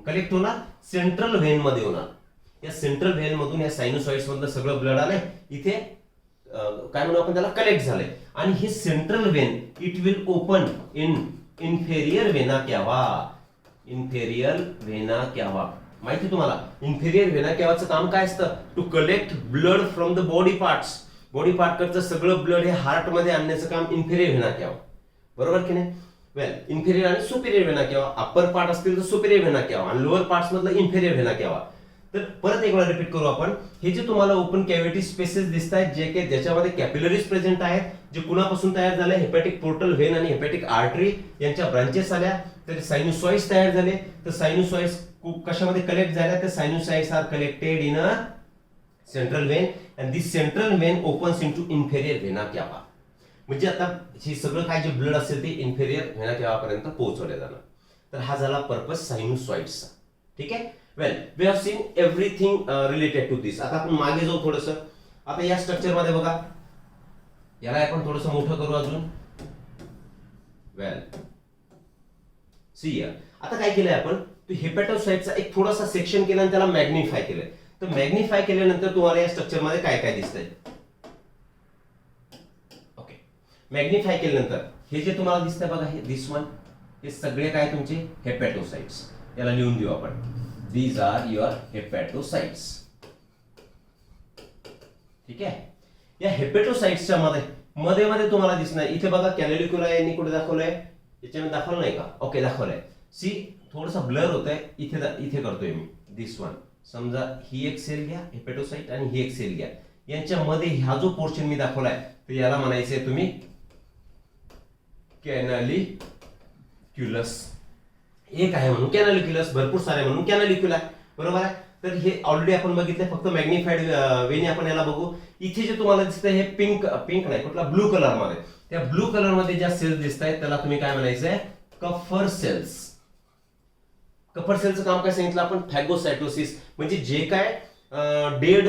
कलेक्ट होणार सेंट्रल व्हेन मध्ये होणार. या सेंट्रल व्हेन मधून या सायनुसॉइड्स मधलं सगळं ब्लड आलंय इथे काय म्हणू आपण त्याला कलेक्ट झालंय. आणि हे central vein it will open in inferior vena cava. Inferior vena cava माहिती तुम्हाला इन्फेरियर व्हेना कॅवाचं काम काय असतं to collect blood from the body parts. Body part कडचं सगळं ब्लड हे हार्ट मध्ये आणण्याचं काम इन्फेरियर व्हेना कॅवा. बरोबर की नाही. वेल इन्फेरियर आणि सुपिरियर व्हेना कॅवा. अप्पर पार्ट असतील तर सुपिरियर व्हेना कॅवा आणि लोअर पार्ट्स मधलं इन्फेरियर व्हेना कॅवा. तर परत एक वेळा रिपीट करू आपण. हे जे तुम्हाला ओपन कॅव्हिटी स्पेसेस दिसत आहेत जे की ज्याच्यामध्ये कॅपिलरीज प्रेझेंट आहेत जे कुणापासून तयार झाले हेपॅटिक पोर्टल व्हेन आणि हेपॅटिक आर्टरी यांच्या ब्रांचेस आल्या तर सायनुसॉइड्स तयार झाले. तर सायनुसॉइड्स कशामध्ये कलेक्ट झाल्या तर sinusoids are collected in a central vein and this central vein opens into inferior vena cava. म्हणजे आता हे सगळं काय जे ब्लड असेल ते इन्फेरियर व्हेना कॅवा पर्यंत पोहोचवले जाणार. तर हा झाला पर्पज सायनुसॉइड्सचा. ठीक आहे. Well we have seen everything related to this. आता आपण मागे जाऊ थोडस. आता या स्ट्रक्चर मध्ये बघा याला आपण थोडस मोठं करू अजून. वेल सी आता काय केलंय आपण हेपॅटोसाइटचा एक थोडासा सेक्शन केला आणि त्याला मॅग्निफाय केलंय. तर मॅग्निफाय केल्यानंतर तुम्हाला या स्ट्रक्चर मध्ये काय काय दिसतंय. ओके मॅग्निफाय केल्यानंतर हे जे तुम्हाला दिसतंय बघा हे दिस वन हे सगळे काय तुमचे हेपॅटोसाइट्स. याला लिहून देऊ आपण. These are your hepatocytes. ठीक आहे. या हेपॅटोसाइट्सच्या मध्ये मध्ये तुम्हाला दिसणार इथे बघा कॅनॅलिक्युला यांनी कुठे दाखवलंय याच्यामध्ये दाखवलं नाही का. ओके दाखवलंय. सी थोडासा ब्लर होतंय इथे करतोय मी. दिस वन समजा ही एक सेल घ्या हेपॅटोसाइट आणि ही एक सेल घ्या. यांच्यामध्ये हा जो पोर्शन मी दाखवलाय तर याला म्हणायचंय तुम्ही कॅनॅलिक्युलस. एक आहे म्हणून कॅनॅलिक्युलस भरपूर सारे म्हणून कॅनॅलिक्युला. बरोबर आहे. तर हे ऑलरेडी आपण बघितलंय फक्त मॅग्निफाईड वेने आपण याला बघू. इथे जे तुम्हाला दिसतंय हे पिंक नाही कुठला ब्लू कलर मध्ये त्या ब्लू कलर मध्ये ज्या सेल्स दिसत आहेत त्याला तुम्ही काय म्हणायचंय कफर सेल्स. कफर सेलचं काम काय सांगितलं आपण फॅगोसायटोसिस म्हणजे जे काय डेड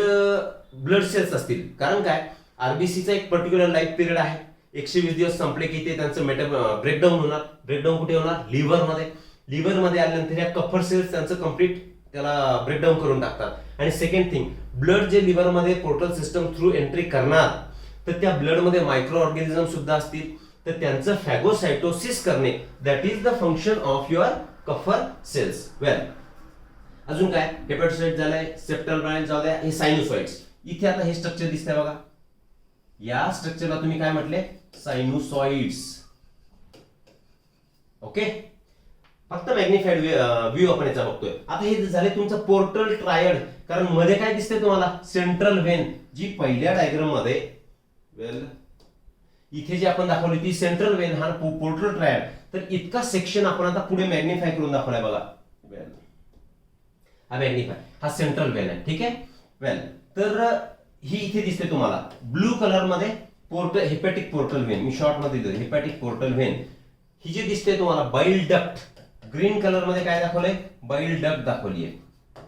ब्लड सेल्स असतील. कारण काय आरबीसीचा एक पर्टिक्युलर लाईफ पिरियड आहे. 120 दिवस संपले की ते त्यांचं ब्रेकडाऊन होणार. ब्रेकडाऊन कुठे होणार लिव्हर मध्ये. लिव्हर मध्ये आल्यानंतर या कफर सेल्स त्यांचं कम्प्लीट त्याला ब्रेकडाऊन करून टाकतात. आणि सेकंड थिंग ब्लड जे लिव्हर मध्ये पोर्टल सिस्टम थ्रू एंट्री करणार तर त्या ब्लड मध्ये मायक्रो ऑर्गॅनिझम सुद्धा असतील तर त्यांचं फॅगोसायटोसिस करणे that is the function of your Kupffer cells. Well अजून काय हेपॅटोसाइट झालंय सेप्टल ब्रांच झालंय हे सायनुसॉइड्स. इथे आता हे स्ट्रक्चर दिसतंय बघा. या स्ट्रक्चरला तुम्ही काय म्हटले सायनुसॉइड्स. ओके फक्त मॅग्निफाईड व्ह्यू आपण याचा बघतोय. आता हे झाले तुमचं पोर्टल ट्रायड. कारण मध्ये काय दिसतंय तुम्हाला सेंट्रल व्हेन जी पहिल्या डायग्राम मध्ये वेल इथे जी आपण दाखवली ती सेंट्रल व्हेन हा पोर्टल ट्रायड. तर इतका सेक्शन आपण आता पुढे मॅग्निफाय करून दाखवलाय बघा. वेल हा मॅग्निफाय हा सेंट्रल व्हेन आहे. ठीक आहे. वेल तर ही इथे दिसते तुम्हाला ब्लू कलर मध्ये hepatic portal when. Me short मध्ये दिलं हेपॅटिक पोर्टल व्हेन. ही जी दिसते तुम्हाला बाईल डक्ट ग्रीन कलर मध्ये काय दाखवलंय बाईल डक्ट दाखवली आहे.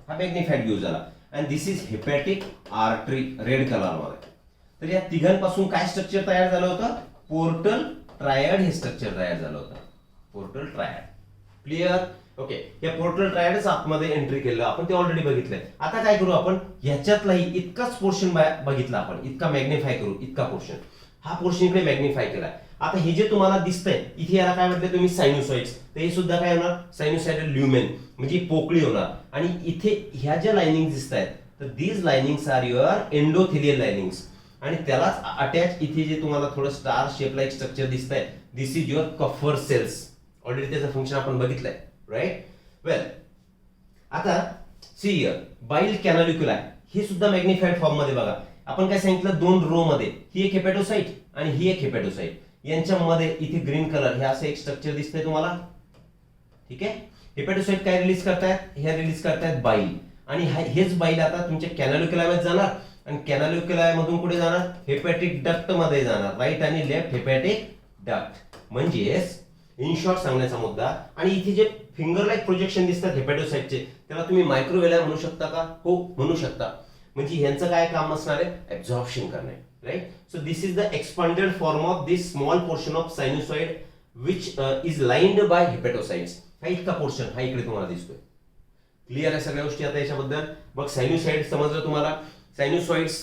हा मॅग्निफाईड व्ह्यू झाला. And this is hepatic artery red colour मध्ये. तर या तिघांपासून काय स्ट्रक्चर तयार झालं होतं? पोर्टल ट्रायड हे स्ट्रक्चर तयार झालं होतं. Portal triad. क्लिअर? ओके. या पोर्टल ट्रायडच आतमध्ये एंट्री केलं आपण, ते ऑलरेडी बघितलंय. आता काय करू आपण, ह्याच्यातलाही इतकाच पोर्शन बघितला आपण, इतका मॅग्निफाय करू, इतका पोर्शन, हा पोर्शन इकडे मॅग्निफाय केला. आता हे जे तुम्हाला दिसतंय इथे, याला काय म्हटलं तुम्ही? सायनुसॉइड्स. तर हे सुद्धा काय होणार? सायनुसायडल ल्युमेन, म्हणजे पोकळी होणार. आणि इथे ह्या ज्या लाइनिंग दिसत आहेत, तर these linings are your endothelial linings. आणि त्यालाच अटॅच इथे जे तुम्हाला थोडं स्टार शेपला एक स्ट्रक्चर दिसतंय, this is your Kupffer cells. Already त्याचं फंक्शन आपण बघितलंय, राईट? वेल, आता सी हिअर बाईल कॅनॅलिक्युला, हे सुद्धा मॅग्निफाईड फॉर्म मध्ये बघा. आपण काय सांगितलं? 2 रो मध्ये, ही एक हेपॅटोसाइट आणि ही एक हेपॅटोसाइट. यांच्यामध्ये इथे ग्रीन कलर हे असं एक स्ट्रक्चर दिसतंय तुम्हाला, ठीक आहे? हेपॅटोसाइट काय रिलीज करतायत? हे रिलीज करतायत बाईल. आणि हेच बाईल आता तुमच्या कॅनॅलिक्युलामध्ये जाणार आणि कॅनॅलिक्युला मधून कुठे जाणार? हेपॅटिक डक्ट मध्ये जाणार. राईट आणि लेफ्ट हेपॅटिक डक्ट. म्हणजेच इन शॉर्ट सांगण्याचा मुद्दा. आणि इथे जे फिंगर लाईक प्रोजेक्शन दिसतात हेपॅटोसाइटचे, त्याला तुम्ही मायक्रोवेला म्हणू शकता का? हो, म्हणू शकता. म्हणजे यांचं काय काम असणार आहे? ऍब्झॉर्प्शन करणे, right? So this is the expanded form of this small portion of sinusoid which is lined by hepatocytes. हा इतका पोर्शन हा इकडे तुम्हाला दिसतोय. क्लिअर आहे सगळ्या गोष्टी आता याच्याबद्दल? मग सायनुसॉइड समजलं तुम्हाला. सायनुसॉइड्स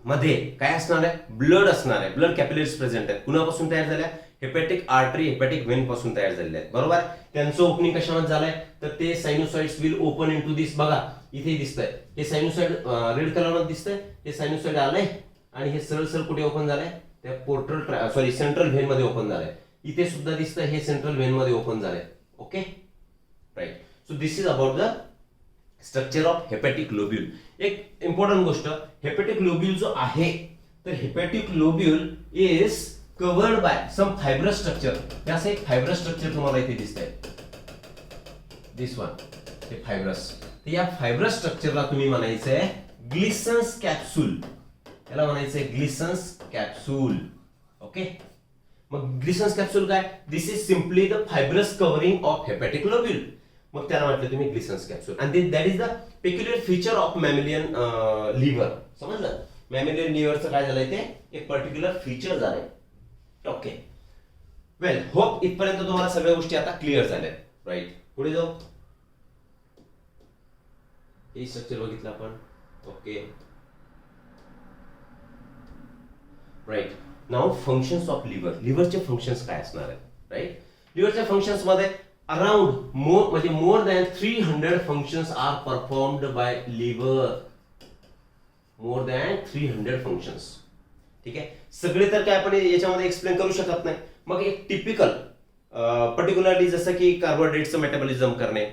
मध्ये काय असणार आहे? ब्लड असणार आहे. ब्लड कॅपिलरीज प्रेझेंट आहेत. कुणापासून तयार झाल्या? हेपॅटिक आर्टरी, हेपॅटिक व्हेन पासून तयार झालेले आहेत, बरोबर? त्यांचं ओपनिंग कशामध्ये झालंय? तर ते सायनुसॉइड्स विल ओपन इनटू दिस. बघा इथे दिसतंय, हे सायनुसॉइड रेड कलर मध्ये दिसतंय. हे सायनुसॉइड आलंय आणि हे सरळ कुठे ओपन झालंय? त्या पोर्टल सेंट्रल व्हेन मध्ये ओपन झालंय. इथे सुद्धा दिसतंय, हे सेंट्रल व्हेन मध्ये ओपन झालंय. Okay, right. So this is about the structure of hepatic lobule. एक इम्पॉर्टंट गोष्ट, हेपॅटिक लोब्यूल जो आहे, तर hepatic lobule is covered by some fibrous structure. हे असं एक फायब्रस स्ट्रक्चर तुम्हाला इथे दिसतंय, दिस वन, हे फायब्रस. तर या फायब्रस स्ट्रक्चरला तुम्ही म्हणायचंय ग्लिसन्स कॅप्सूल. याला म्हणायचंय ग्लिसन्स कॅप्सूल. ओके, मग ग्लिसन्स कॅप्सूल काय? This is simply the fibrous covering of hepatic lobule. मग त्याला म्हटलं तुम्ही ग्लिसन्स कॅप्सूल. आणि that is the peculiar feature of mammalian liver. समजलं? मॅमेलियन लिव्हरचं काय झालंय? ते एक पर्टिक्युलर फीचर झालंय. ओके, वेल, होप इथपर्यंत तुम्हाला सगळ्या गोष्टी आता क्लिअर झाल्या, राईट? पुढे जाऊ. हे स्ट्रक्चर बघितलं आपण. Okay, right. Now functions of liver. लिव्हरचे फंक्शन्स काय असणार आहेत, राईट? लिव्हरच्या फंक्शन्स मध्ये around more than 300 functions are performed by liver. More than 300 functions. ठीक आहे, सगळे तर काय आपण याच्यामध्ये एक्सप्लेन करू शकत नाही. मग एक टिपिकल पर्टिक्युलरली जसं की कार्बोहायड्रेटचं मेटाबॉलिझम करणे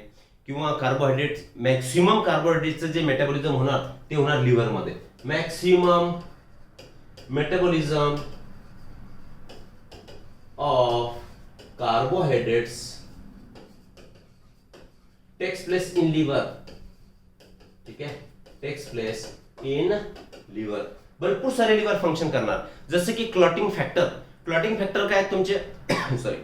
किंवा कार्बोहायड्रेट, मॅक्सिमम कार्बोहायड्रेटचं जे मेटाबॉलिझम होणार ते होणार लिव्हर मध्ये. Maximum metabolism of carbohydrates takes place in liver. ठीक आहे, टेक्स प्लेस इन लिव्हर. भरपूर सारे लिव्हर फंक्शन करणार, जसं की क्लॉटिंग फॅक्टर. क्लॉटिंग फॅक्टर काय? तुमचे सॉरी,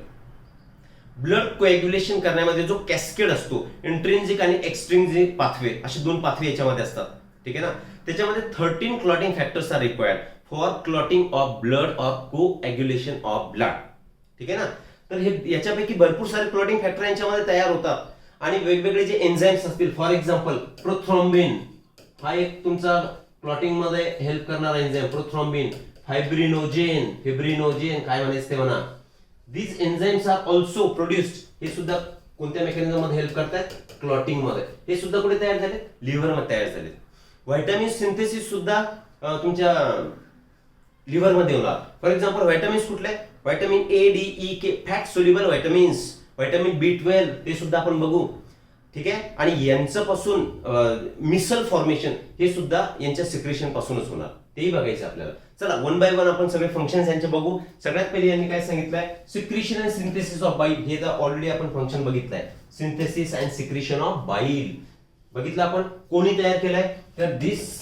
ब्लड कोएग्युलेशन करण्यामध्ये जो कॅस्केड असतो, इंट्रिन्सिक आणि एक्सट्रिन्सिक पाथवे, असे 2 पाथवे याच्यामध्ये असतात. ठीक आहे ना? त्याच्यामध्ये 13 clotting factors are required for clotting of blood or coagulation of blood. ठीक आहे ना? तर हे याच्यापैकी भरपूर सारे क्लॉटिंग फॅक्टर यांच्यामध्ये तयार होतात. आणि वेगवेगळे जे एन्झाइम्स असतील, फॉर एक्झाम्पल प्रोथ्रोम्बिन, हा एक तुमचा क्लॉटिंग मध्ये हेल्प करणारा एन्झाइम. प्रोथ्रोम्बिन, फिब्रिनोजेन काय म्हणायचं ते म्हणा. These enzymes are also produced. हे सुद्धा कोणत्या मेकॅनिझम मध्ये हेल्प करतात? क्लॉटिंग मध्ये. हे सुद्धा कुठे तयार झाले? लिव्हर मध्ये तयार झाले. व्हायटामिन सिंथेसिस सुद्धा तुमच्या लिव्हर मध्ये होणार. फॉर एक्झाम्पल व्हायटामिन्स कुठले? व्हायटामिन ए, डी, ई, के, fat soluble vitamins. Vitamin B12 ते सुद्धा आपण बघू. ठीक आहे, आणि यांचं पासून मिसल फॉर्मेशन हे सुद्धा यांच्या सिक्रेशन पासूनच होणार, तेही बघायचं आपल्याला. चला, वन बाय वन आपण सगळे फंक्शन्स यांचे बघू. सगळ्यात पहिले यांनी काय सांगितलंय? सिक्रेशन अँड सिंथेसिस ऑफ बाईल. हे तर ऑलरेडी आपण फंक्शन बघितलंय. सिंथेसिस अँड सिक्रेशन ऑफ बाईल बघितलं आपण. कोणी तयार केलंय? तर दिस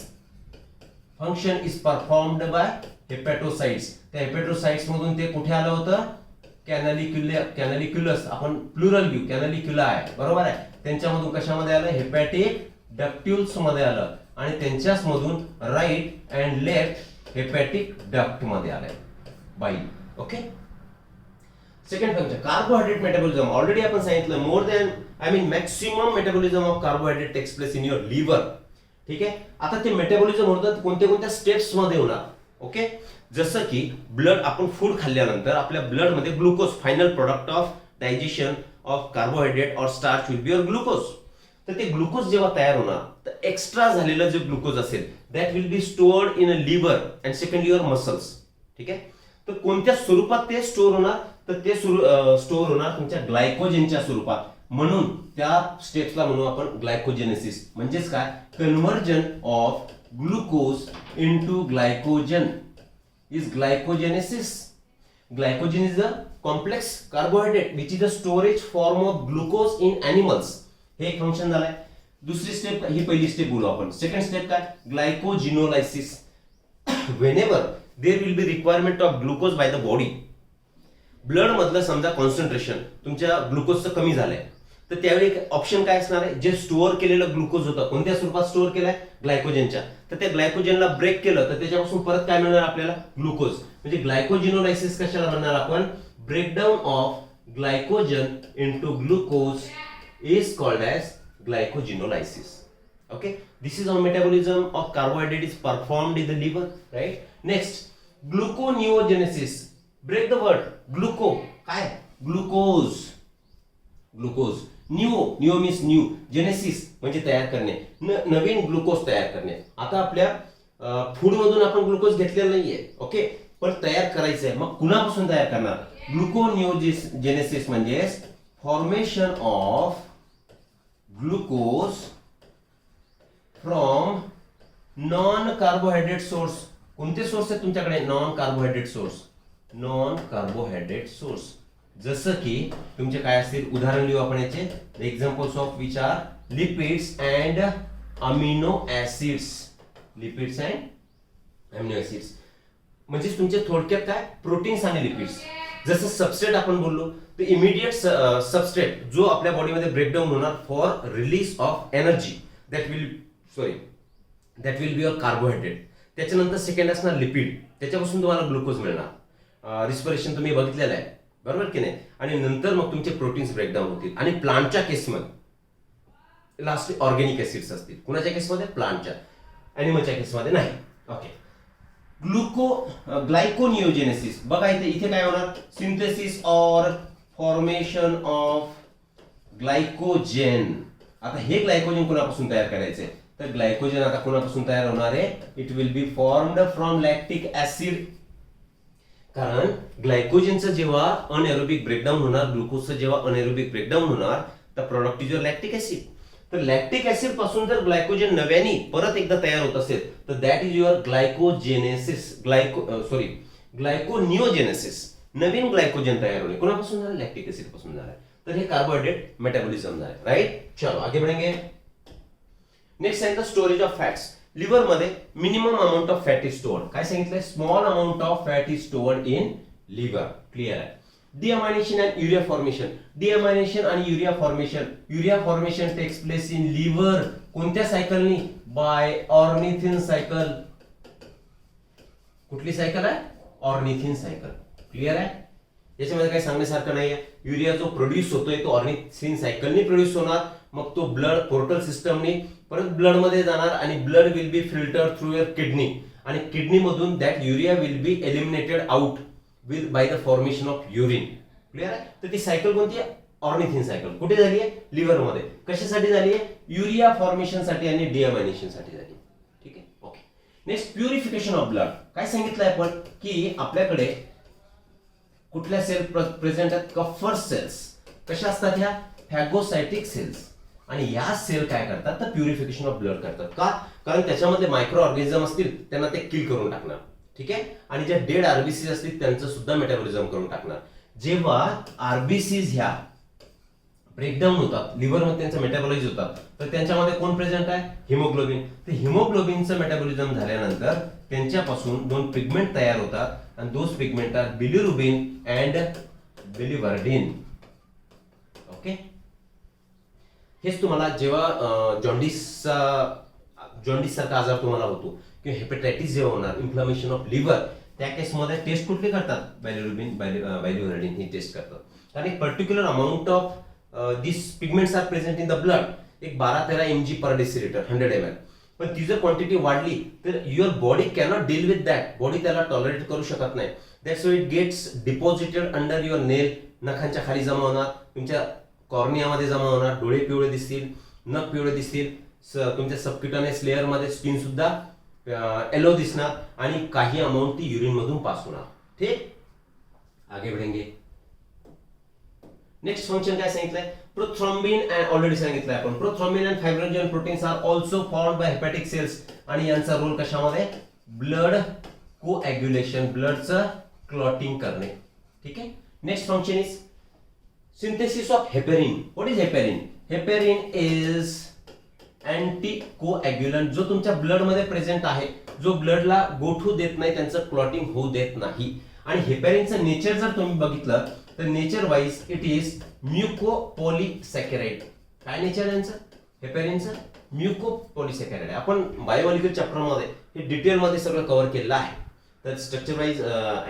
फंक्शन इज परफॉर्म्ड बाय हेपॅटोसाइट्स. त्या हेपॅटोसाइट्स मधून ते कुठे आलं होतं? कॅनॅलिक्युलस. आपण प्लुरल घेऊ, कॅनॅलिक्युला आहे, बरोबर आहे. त्यांच्यामधून कशामध्ये आलं? हेपॅटिक डक्ट्युल्स मध्ये आलं. आणि त्यांच्याच मधून right and left hepatic duct मध्ये आलाय bile. Okay. Second function carbohydrate metabolism. Already आपण सांगितलं more than maximum metabolism of carbohydrate takes place in your liver. ठीक आहे. आता ते मेटाबॉलिझम होतात कोणत्या कोणत्या स्टेप्स मध्ये होणार. ओके. जसं की ब्लड, आपण फूड खाल्ल्यानंतर आपल्या ब्लड मध्ये glucose, final product of digestion of carbohydrate और starch will be your glucose. तर ते ग्लुकोज जेव्हा तयार होणार तर एक्स्ट्रा झालेलं जे ग्लुकोज असेल that will be stored in a liver and second your muscles. ठीक आहे. तर कोणत्या स्वरूपात ते स्टोअर होणार, तर ते स्टोअर होणार तुमच्या ग्लायकोजेनच्या स्वरूपात. म्हणून त्या स्टेप्सला म्हणू आपण ग्लायकोजेनेसिस. म्हणजेच काय, conversion of glucose into glycogen is ग्लायकोजेनेसिस. Glycogen is a complex carbohydrate which is the storage form of glucose in animals. हे एक फंक्शन झालंय. दुसरी स्टेप, ही पहिली स्टेप बोलू आपण. सेकंड स्टेप काय, ग्लायकोजिनोलायसिस. whenever there will be requirement of glucose by the body, blood मधलं समजा कॉन्सन्ट्रेशन तुमच्या ग्लुकोजचं कमी झालंय, तर त्यावेळी ऑप्शन काय असणार आहे, जे स्टोअर केलेलं ग्लुकोज होतं कोणत्या स्वरूपात स्टोअर केलाय, ग्लायकोजनच्या. तर त्या ग्लायकोजनला ब्रेक केलं तर त्याच्यापासून परत काय मिळणार आपल्याला, ग्लुकोज. म्हणजे ग्लायकोजिनोलायसिस कशाला म्हणणार आपण, breakdown of glycogen into glucose is called as glycogenolysis. Okay, this is how metabolism of carbohydrate is performed in the liver, right? Next, gluconeogenesis. Break the word. Gluco. काय? Glucose. Glucose. Neo means new. Genesis म्हणजे तयार करणे. नवीन ग्लुकोज तयार करणे. आता आपल्या फूड मधून आपण ग्लुकोज घेतलेला नाहीये. ओके, पण तयार करायचंय. मग कुणापासून तयार करणार? ग्लुकोनिओजेनेसिस म्हणजे formation of glucose from non carbohydrate source. कोणते सोर्स आहेत तुमच्याकडे? Non carbohydrate source. Non carbohydrate source जसं की तुमचे काय असतील, उदाहरण लिहू आपण याचे. The examples of which are lipids and amino acids. Lipids and amino acids म्हणजे तुमचे थोडक्यात काय, प्रोटीन्स आणि लिपिड्स. जसं सबस्ट्रेट आपण बोललो, तर इमिडिएट सबस्ट्रेट जो आपल्या बॉडीमध्ये ब्रेकडाऊन होणार for release of energy, that will be your carbohydrate. त्याच्यानंतर सेकंड असणार लिपिड, त्याच्यापासून तुम्हाला ग्लुकोज मिळणार. रिस्पिरेशन तुम्ही बघितलेलं आहे, बरोबर की नाही. आणि नंतर मग तुमचे प्रोटीन्स ब्रेकडाऊन होतील. आणि प्लांटच्या केसमध्ये लास्ट ऑर्गॅनिक ऍसिड्स असतील. कुणाच्या केसमध्ये? प्लांटच्या. ॲनिमलच्या केसमध्ये नाही. ओके. ग्लायकोनिओजेनेसिस बघा, इथे काय होणार, synthesis or formation of glycogen. आता हे ग्लायकोजन कुणापासून तयार करायचे, तर ग्लायकोजन आता कुणापासून तयार होणार आहे, it will B formed from lactic acid. कारण ग्लायकोजनचं जेव्हा अनएरोबिक ब्रेकडाऊन होणार, ग्लुकोजचं जेव्हा अनएरोबिक ब्रेकडाऊन होणार, तर product is your lactic acid. तर लॅक्टिक ऍसिड पासून जर ग्लायकोजन नव्याने परत एकदा तयार होत असेल तर that is your glycogenesis. Glyconeogenesis. नवीन ग्लायकोजन तयार होणे कोणापासून झालं, लॅक्टिक ऍसिड पासून झालं. तर हे कार्बोहायड्रेट मेटाबॉलिझम झालं, राईट. चलो आगे बढ़ेंगे. नेक्स्ट आहे स्टोरेज ऑफ फॅट्स. लिव्हर मध्ये minimum amount of fat is stored. काय सांगितलंय, small amount of fat is stored in liver. Clear आहे. Deamination and urea formation. Deamination आणि urea formation. Urea formation takes place in liver. कोणत्या सायकलनी? By ornithine cycle. कुठली सायकल आहे? Ornithine cycle. क्लिअर आहे. याच्यामध्ये काही सांगण्यासारखं नाहीये. युरिया जो प्रोड्यूस होतोय तो ऑर्निथिन सायकलनी प्रोड्यूस होणार. मग तो ब्लड पोर्टल सिस्टमनी परत ब्लड मध्ये जाणार आणि blood will be filter through your kidney. आणि किडनी मधून that urea will be eliminated out with by the formation of urine. Clear आहे. तर ती सायकल कोणती आहे? Ornithine cycle. कुठे झाली आहे? लिव्हर मध्ये. कशासाठी झाली आहे? युरिया फॉर्मेशन साठी आणि डिअमायनेशन साठी झाली. ठीक आहे. Okay. Next, purification of blood. काय सांगितलंय आपण की आपल्याकडे कुठल्या सेल प्रेझेंट आहेत? Kupffer cells. कशा असतात ह्या? Phagocytic cells. आणि या सेल काय करतात, तर प्युरिफिकेशन ऑफ ब्लड करतात. का? कारण त्याच्यामध्ये मायक्रो ऑर्गॅनिझम असतील त्यांना ते किल करून टाकणार. ठीक आहे. आणि ज्या डेड आरबीसी असतील त्यांचं सुद्धा मेटाबॉलिझम करून टाकणार. जेव्हा आरबीसीज ह्या ब्रेकडाऊन होतात, लिव्हर मध्ये त्यांचं मेटाबॉलाइज होतात, तर त्यांच्यामध्ये कोण प्रेझेंट आहे? हिमोग्लोबिन. तर हिमोग्लोबिनचं मेटाबॉलिझम झाल्यानंतर त्यांच्यापासून दोन पिगमेंट तयार होतात आणि दोन pigment are bilirubin and biliverdin. Okay. हेच तुम्हाला जेव्हा जॉन्डिसचा जॉन्डिस सारखा आजार तुम्हाला होतो किंवा हेपेटायटिस जेव्हा होणार, इन्फ्लमेशन ऑफ लिव्हर, त्या केसमध्ये टेस्ट कुठली करतात? बायलिरुबिन, बायलिरुबिन ही टेस्ट करतात. कारण एक particular amount of this pigments are present in the blood, एक 12-13 mg पर डेसिलिटर 100 ml. पण ती जर क्वांटिटी वाढली तर your body cannot deal with that, body त्याला टॉलरेट करू शकत नाही. That's why it gets deposited under your nail, नखांच्या खाली जमा होणार, तुमच्या कॉर्नियामध्ये जमा होणार, डोळे पिवळे दिसतील, नख पिवळे दिसतील, तुमच्या सबक्युटानेस लेअर मध्ये स्किन सुद्धा येलो दिसणार आणि काही अमाऊंट ती युरिन मधून पास होणार. ठीक, आगे बढ़ेंगे. नेक्स्ट फंक्शन काय सांगितलंय? प्रोथ्रॉम्बिन ऑलरेडी सांगितलंय आपण. Prothrombin and fibrinogen proteins are also formed by hepatic cells आणि यांचा रोल कशामध्ये? ब्लड कोॲग्युलेशन, ब्लडचं क्लॉटिंग करणे. ठीक आहे. Next function is synthesis of heparin. What is heparin? Heparin is anticoagulant, जो तुमच्या ब्लड मध्ये प्रेझेंट आहे, जो ब्लडला गोठू देत नाही, त्यांचं क्लॉटिंग होऊ देत नाही. आणि हेपेरिनचं नेचर जर तुम्ही बघितलं तर नेचर वाईज इट इज म्युकोपॉलिसॅकॅराइड. काय नेचर आहे यांचं? हेपेरिनचं म्युकोपॉलिसॅकॅराइड. आपण बायोमॉलिक्युल चॅप्टर मध्ये हे डिटेल मध्ये सगळं कव्हर केलेलं आहे. तर structure wise,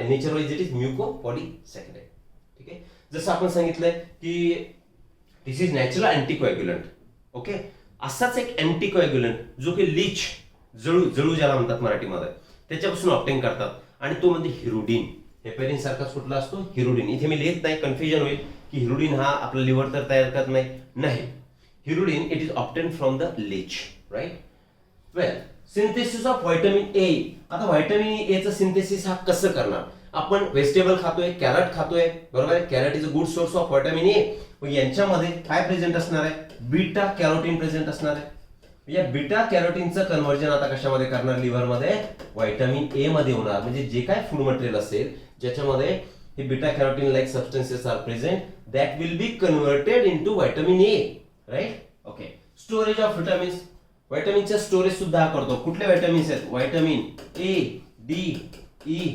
nature wise it is mucopolysaccharide. ठीक आहे. जसं आपण सांगितलंय की this is natural anticoagulant. Okay. असाच एक अँटीकोॲग्युलंट जो की लीच, जळू ज्याला म्हणतात मराठीमध्ये, त्याच्यापासून ऑप्टेन करतात आणि तो म्हणजे हिरुडिन. हेपेरिन सारखाच कुठला असतो? हिरुडिन. इथे मी लिहित नाही, कन्फ्युजन होईल की हिरुडिन हा आपला लिव्हर तर तयार करत नाही. Hirudin it is obtained from the leech, right. Well, synthesis of vitamin A. आता व्हायटमिन ए चं सिंथेसिस हा कसं करणार? आपण व्हेजिटेबल खातोय, कॅरट खातोय, बरोबर आहे. Carrot is a good source of vitamin A. मग यांच्यामध्ये काय प्रेझेंट असणार आहे? बीटा कॅरोटीन प्रेझेंट असणार आहे. या बीटा कॅरोटीनचं कन्व्हर्जन आता कशामध्ये करणार? लिव्हर मध्ये व्हायटमिन ए मध्ये होणार. म्हणजे जे काय फूड मटेरियल असेल ज्याच्यामध्ये हे beta carotene like substances are present, that will be converted into vitamin A, right. Okay. Storage of vitamins. व्हायटमिनचं स्टोरेज सुद्धा करतो. कुठले व्हायटमिन्स आहेत? Vitamin A, D, E,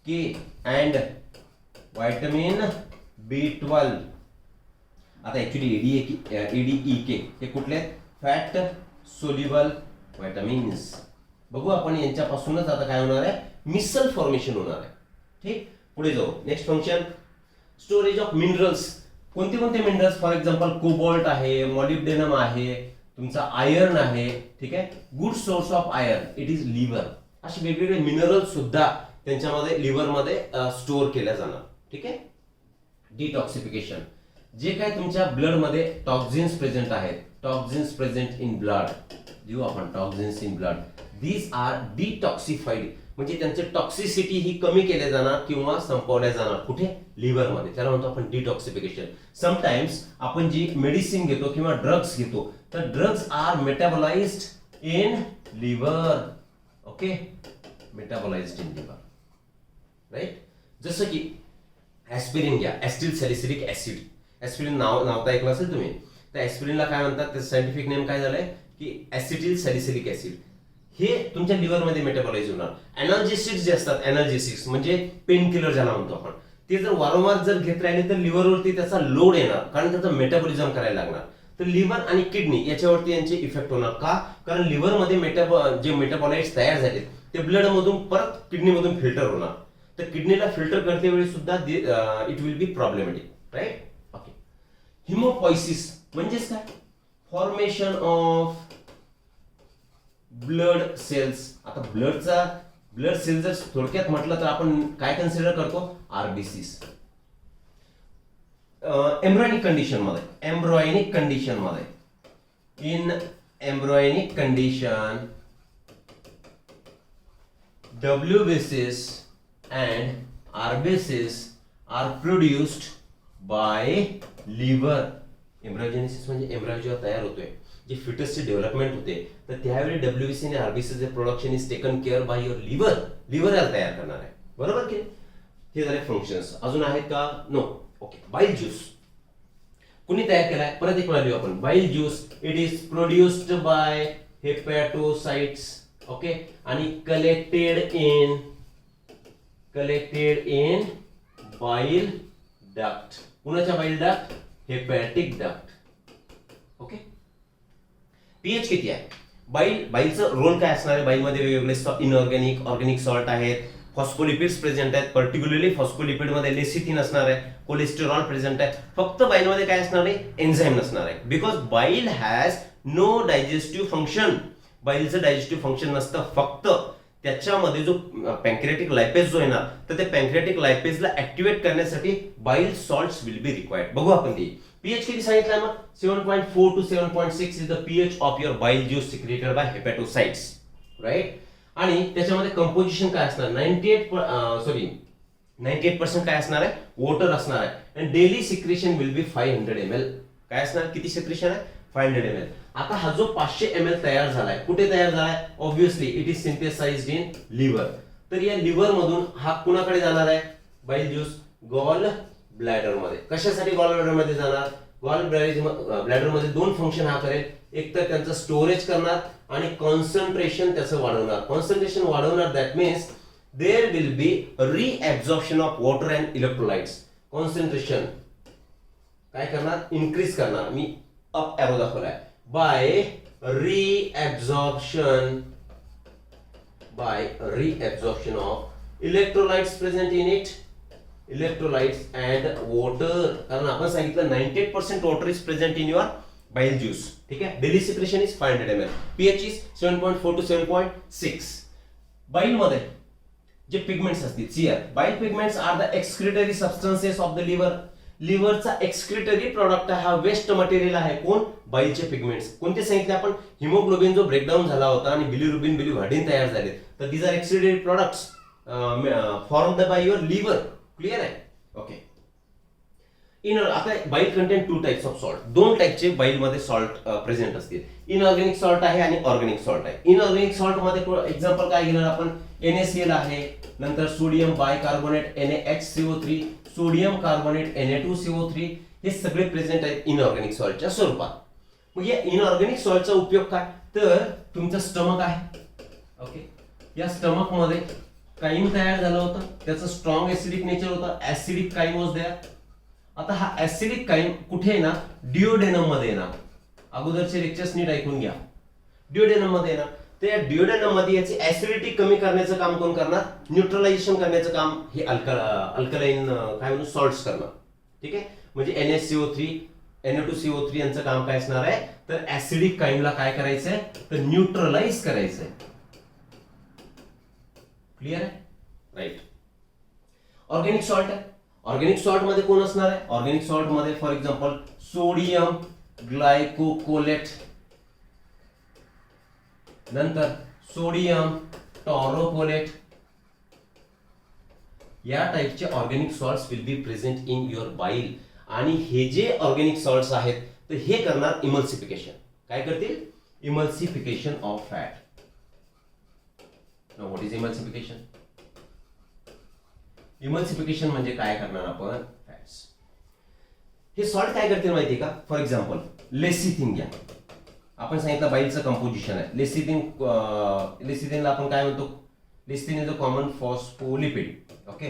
K and vitamin B12. आता ऍक्च्युली EDE, के हे कुठले आहेत? Fat soluble vitamins. बघू आपण यांच्यापासूनच आता काय होणार आहे? मिसल फॉर्मेशन होणार आहे. ठीक. पुढे जाऊ. Next function storage of minerals. कोणते कोणते मिनरल्स? फॉर एक्झाम्पल कोबॉल्ट आहे, मॉलिब्डेनम आहे, तुमचा आयर्न आहे. ठीक आहे. Good source of iron it is liver. असे वेगवेगळे मिनरल्स सुद्धा त्यांच्यामध्ये लिव्हर मध्ये स्टोअर केल्या जाणार. ठीक आहे. डिटॉक्सिफिकेशन. जे काय तुमच्या ब्लड मध्ये टॉक्झिन्स प्रेझेंट आहेत, टॉक्झिन्स प्रेझेंट इन ब्लड, देऊ आपण toxins in blood, these are detoxified. म्हणजे त्यांचे टॉक्सिसिटी ही कमी केल्या जाणार किंवा संपवल्या जाणार. कुठे? लिव्हर मध्ये. त्याला म्हणतो आपण डिटॉक्सिफिकेशन. समटाइम्स आपण जी मेडिसिन घेतो किंवा ड्रग्स घेतो तर drugs are metabolised in liver. Okay. Metabolised in liver, right. जसं की ऍस्पिरिन घ्या, ऍसिटिल सॅलिसिलिक ऍसिड. ऍस्पिरिन नाव तर ऐकलं असेल तुम्ही. तर ऍस्पिरिनला काय म्हणतात? त्याचं सायंटिफिक नेम काय झालंय की ऍसिटिल सॅलिसिलिक ऍसिड. हे तुमच्या लिव्हर मध्ये मेटाबोलाइज होणार. एनाल्जेसिक्स जे असतात, एनाल्जेसिक्स म्हणजे पेन किलर ज्याला म्हणतो आपण, ते जर वारंवार जर घेत राहिले तर लिव्हरवरती त्याचा लोड येणार, कारण त्याचं मेटाबॉलिझम करायला लागणार. तर लिव्हर आणि किडनी याच्यावरती यांचे इफेक्ट होणार. का? कारण लिव्हर मध्ये जे मेटाबॉलाइट्स तयार झाले ते ब्लड मधून परत किडनी मधून फिल्टर होणार. तर किडनीला फिल्टर करते वेळी सुद्धा it will be problematic, right. Okay. Hemopoiesis म्हणजेच काय? Formation of blood cells. आता ब्लड सेल्स जर थोडक्यात म्हटलं तर आपण काय कन्सिडर करतो? आरबीसीस. एम्ब्रायनिक कंडिशन मध्ये in embryonic condition WBCs and RBCs are produced by liver. Embryogenesis म्हणजे एम्ब्रायो जेव्हा तयार होतोय, जे फिटसचे डेव्हलपमेंट होते, तर त्यावेळी WBC आणि RBC चे production is taken care by your liver याला तयार करणार आहे. बरोबर की? हे झाले फंक्शन्स. अजून आहेत का? नो. ओके. बाईल ज्यूस कुणी तयार केलाय? परत एक वेळा आपण. Bile juice it is produced by hepatocytes. Okay. आणि कलेक्टेड इन बाईल डक्ट. कुणाच्या bile duct? Hepatic duct. Okay. PH किती आहे? बाईलचं रोल काय असणार आहे? बाईलमध्ये वेगवेगळे इनऑर्गॅनिक, ऑर्गॅनिक सॉल्ट आहेत, फॉस्फोलिपिड्स प्रेझेंट आहेत. पर्टिक्युलरली फॉस्फोलिपिड मध्ये लेसिथिन असणार आहे, कोलेस्टेरॉल प्रेझेंट आहे. फक्त बाईलमध्ये काय असणार आहे? एन्झाईम नसणार आहे. Because bile has no digestive function. बाईलचं डायजेस्टिव्ह फंक्शन नसतं. फक्त त्याच्यामध्ये जो पॅन्क्रियाटिक लायपेज जो येणार, तर ते पॅन्क्रियाटिक लायपेजला ऍक्टिव्हेट करण्यासाठी बाईल सॉल्ट्स विल बी रिक्वायर्ड. बघू आपण ते. पीएच किती सांगितलं मग? 7.4 to 7.6 is the pH of your bile juice secreted by हेपॅटोसाइट्स, right. आणि त्याच्यामध्ये कंपोजिशन काय असणार? 98% काय असणार आहे? वॉटर असणार आहे. आणि daily secretion will be 500 ml. काय असणार? किती सिक्रेशन आहे? 500 ml. आता हा जो 500 ml तयार झालाय, कुठे तयार झालाय? Obviously it is synthesised in liver. तर या लिव्हर मधून हा कुणाकडे जाणार आहे? बाईल ज्यूस गॉल ब्लॅडर मध्ये. कशासाठी गॉल ब्लॅडर मध्ये जाणार? गॉल ब्लॅडर मध्ये दोन फंक्शन हा करेल. एक तर त्यांचं स्टोरेज करणार आणि कॉन्सन्ट्रेशन त्याचं वाढवणार. कॉन्सन्ट्रेशन वाढवणार, that means there will be reabsorption of water and electrolytes. Concentration काय करणार? इन्क्रीज करणार. मी अप एरो दाखवलाय. By reabsorption of electrolytes present in it, electrolytes and water. कारण आपण सांगितलं 98% water is present in your bile juice. ठीक आहे. Daily secretion is 500 ml. pH is 7.4 to 7.6. बाईल मध्ये जे पिगमेंट्स असतील, सीआर, bile pigments are the excretory substances of the liver. लिव्हरचा एक्सक्रिटरी प्रॉडक्ट हा वेस्ट मटेरियल आहे. कोण? बाईलचे पिगमेंट्स. कोणते सांगितले आपण? हिमोग्लोबिन जो ब्रेकडाऊन झाला होता आणि बिलिरुबिन, बिलिव्हार्डिन तयार झाले, तर these are excretory products formed by your liver. Clear आहे? ओके. आता bile content 2 types of salt. 2 टाइपचे बाईल मध्ये सॉल्ट प्रेझेंट असतील. इनऑर्गॅनिक सॉल्ट आहे आणि ऑर्गॅनिक सॉल्ट आहे. इनऑर्गॅनिक सॉल्ट मध्ये एक्झाम्पल काय घेणार आपण? NaCl आहे, नंतर sodium bicarbonate NaHCO3, sodium carbonate Na2CO3, हे सगळे प्रेझेंट आहेत इनऑर्गॅनिक सॉल्टच्या स्वरूपात. मग या इनऑर्गॅनिक सॉल्टचा उपयोग काय? तर तुमचं स्टमक आहे, ओके. या स्टमक मध्ये काईम तयार झालं होतं, त्याचं स्ट्रॉंग ऍसिडिक नेचर होतं. Acidic chyme was there. आता हा ऍसिडिक काईम कुठे येणार? डिओडेनम मध्ये येणार. अगोदरचे लेक्चर्स नीट ऐकून घ्या. डिओडेनम मध्ये येणार. तर या डिओडेनम मध्ये याची ऍसिडिटी कमी करण्याचं काम कोण करणार? न्यूट्रलायझेशन करण्याचं काम हे अल्कलाइन काय म्हणून सॉल्ट्स करणार. ठीक आहे. म्हणजे NaCO3, Na2CO3 यांचं काम काय असणार आहे? तर ऍसिडिक काईमला काय करायचंय? तर न्यूट्रलाइज करायचंय. क्लिअर आहे? राईट. ऑर्गॅनिक सॉल्ट आहे. ऑर्गॅनिक सॉल्ट मध्ये कोण असणार आहे? ऑर्गॅनिक सॉल्ट मध्ये फॉर एक्झाम्पल सोडियम ग्लायकोकोलेट, नंतर सोडियम टॉरोकोलेट, या टाइपचे organic salts will be present in your बाईल. आणि हे जे ऑर्गॅनिक सॉल्ट्स आहेत, तर हे करणार इमल्सिफिकेशन. काय करतील? Emulsification of fat. Now what is emulsification? Emulsification म्हणजे काय करणार आपण? फॅट्स. हे सॉल्ट काय करतील माहिती का? फॉर एक्झाम्पल लेसिथिन घ्या. आपण सांगितलं बाईलचं कंपोजिशन आहे. लेसिथिनला आपण काय म्हणतो? Lecithin is a common phospholipid. Okay,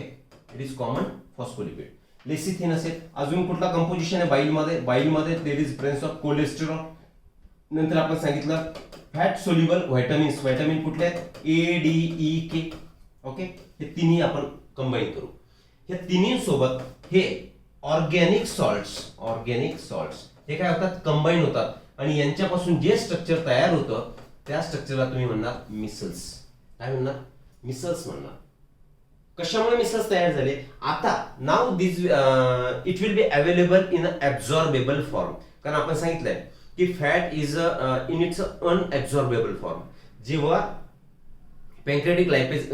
it is common phospholipid. Lecithin असेल. अजून कुठला कंपोजिशन आहे बाईलमध्ये? बाईलमध्ये there is presence of cholesterol. नंतर आपण सांगितलं फॅट सोल्युबल व्हायटामिन्स. व्हायटामिन कुठले आहेत? ADEK. ओके, हे तिन्ही आपण कंबाईन करू. या तिन्ही सोबत हे ऑर्गॅनिक सॉल्ट्स हे काय होतात? कंबाईन होतात. आणि यांच्यापासून जे स्ट्रक्चर तयार होतं, त्या स्ट्रक्चरला तुम्ही म्हणणार मिसल्स. काय म्हणणार? मिसल्स म्हणणार. कशामुळे मिसल्स तयार झाले? आता now this it will be available in absorbable form. कारण आपण सांगितलंय की fat is in its unabsorbable form. जेव्हा पॅन्क्रियाटिक लायपेज,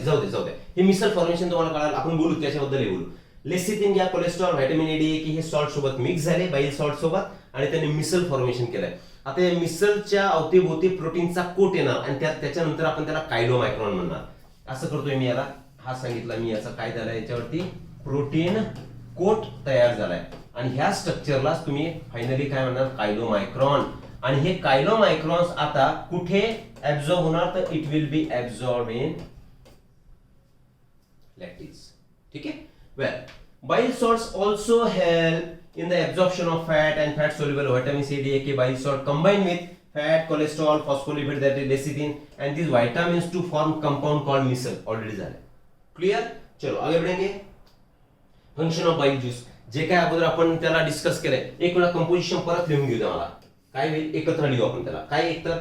जाऊ दे, हे मिसल फॉर्मेशन तुम्हाला कळाल, आपण बोलू त्याच्याबद्दल बोलू. लेसिथिन घ्या, कोलेस्ट्रॉल, व्हायटामिन ADEK हे सॉल्ट सोबत मिक्स झाले बाईल सॉल्ट सोबत, आणि त्यांनी मिसल फॉर्मेशन केलंय. आता या मिसलच्या अवतीभोवती प्रोटीनचा कोट येणार आणि त्याच्यानंतर आपण त्याला कायलोमायक्रॉन म्हणणार. असं करतोय मी याला. हा सांगितला मी, याचा काय झालाय? याच्यावरती प्रोटीन कोट तयार झालाय. आणि ह्या स्ट्रक्चरलाच तुम्ही फायनली काय म्हणणार? कायलोमायक्रॉन. आणि हे कायलोमायक्रॉन्स आता कुठे ऍब्झॉर्ब होणार? तर it will be absorb in lacteals. ठीक आहे. Well, bile salts also help in the absorption of fat and fat soluble vitamins ADEK. Bile salt combined with fat, cholesterol, phospholipid that is lecithin and these vitamins to form compound called micelle. Already झाले. क्लियर. चलो आगे बढ़ेंगे. फंक्शन ऑफ बाईल ज्यूस जे काय अगोदर आपण त्याला डिस्कस केलंय, एक वेळा कंपोजिशन परत लिहून घेऊ द्या मला. काय होईल, एकत्र लिहू आपण त्याला. काय, एक तर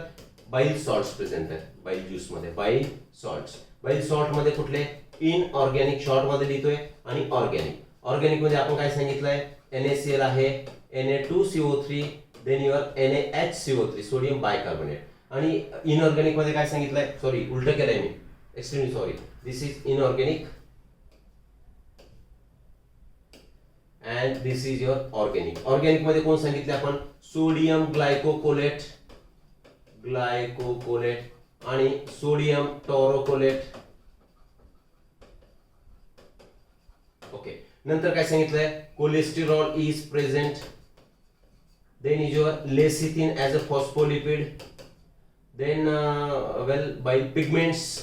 बाईल सॉल्ट्स प्रेझेंट आहेत बाईल ज्यूस मध्ये. बाईल सॉल्ट्स, बाईल सॉल्ट मध्ये कुठले, इनऑर्गॅनिक शॉर्ट मध्ये लिहितोय आणि ऑर्गॅनिक. ऑर्गॅनिक मध्ये आपण काय सांगितलंय, NaCl आहे, Na2CO3, then your NaHCO3 sodium bicarbonate. आणि इनऑर्गॅनिक मध्ये काय सांगितलंय, सॉरी उलट केलंय मी, extremely sorry, this is inorganic and this is your organic. Organic मध्ये कोण सांगितले आपण, सोडियम ग्लायकोकोलेट, ग्लायकोकोलेट आणि सोडियम टॉरोकोलेट. ओके. नंतर काय सांगितलंय, cholesterol is present, then is your lecithin as a phospholipid, then well bile pigments.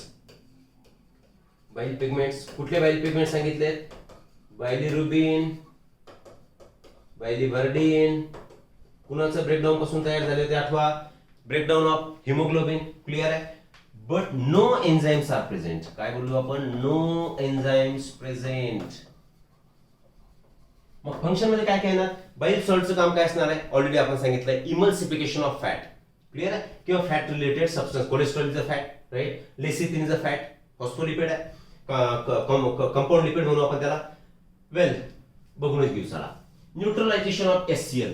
बाईल पिगमेंट्स कुठले बाईल पिगमेंट सांगितले, बायलिरुबिन, बायलिव्हर्डिन. कुणाचं ब्रेकडाऊन पासून तयार झाले ते आठवा, ब्रेकडाऊन ऑफ हिमोग्लोबिन. क्लिअर आहे. But no enzymes are present. काय बोललो आपण, नो एन्झाइम्स प्रेझेंट. मग फंक्शन मध्ये काय काय येणार, बाईल सॉल्टचं काम काय असणार आहे, ऑलरेडी आपण सांगितलंय, इमल्सिफिकेशन ऑफ फॅट. क्लिअर आहे. किंवा fat related substance, cholesterol is a fat, right, lecithin is a fat, phospholipid आहे, कंपाऊंड लिपिड म्हणू आपण त्याला. वेल बघूनच घेऊ चला. Neutralisation of HCl,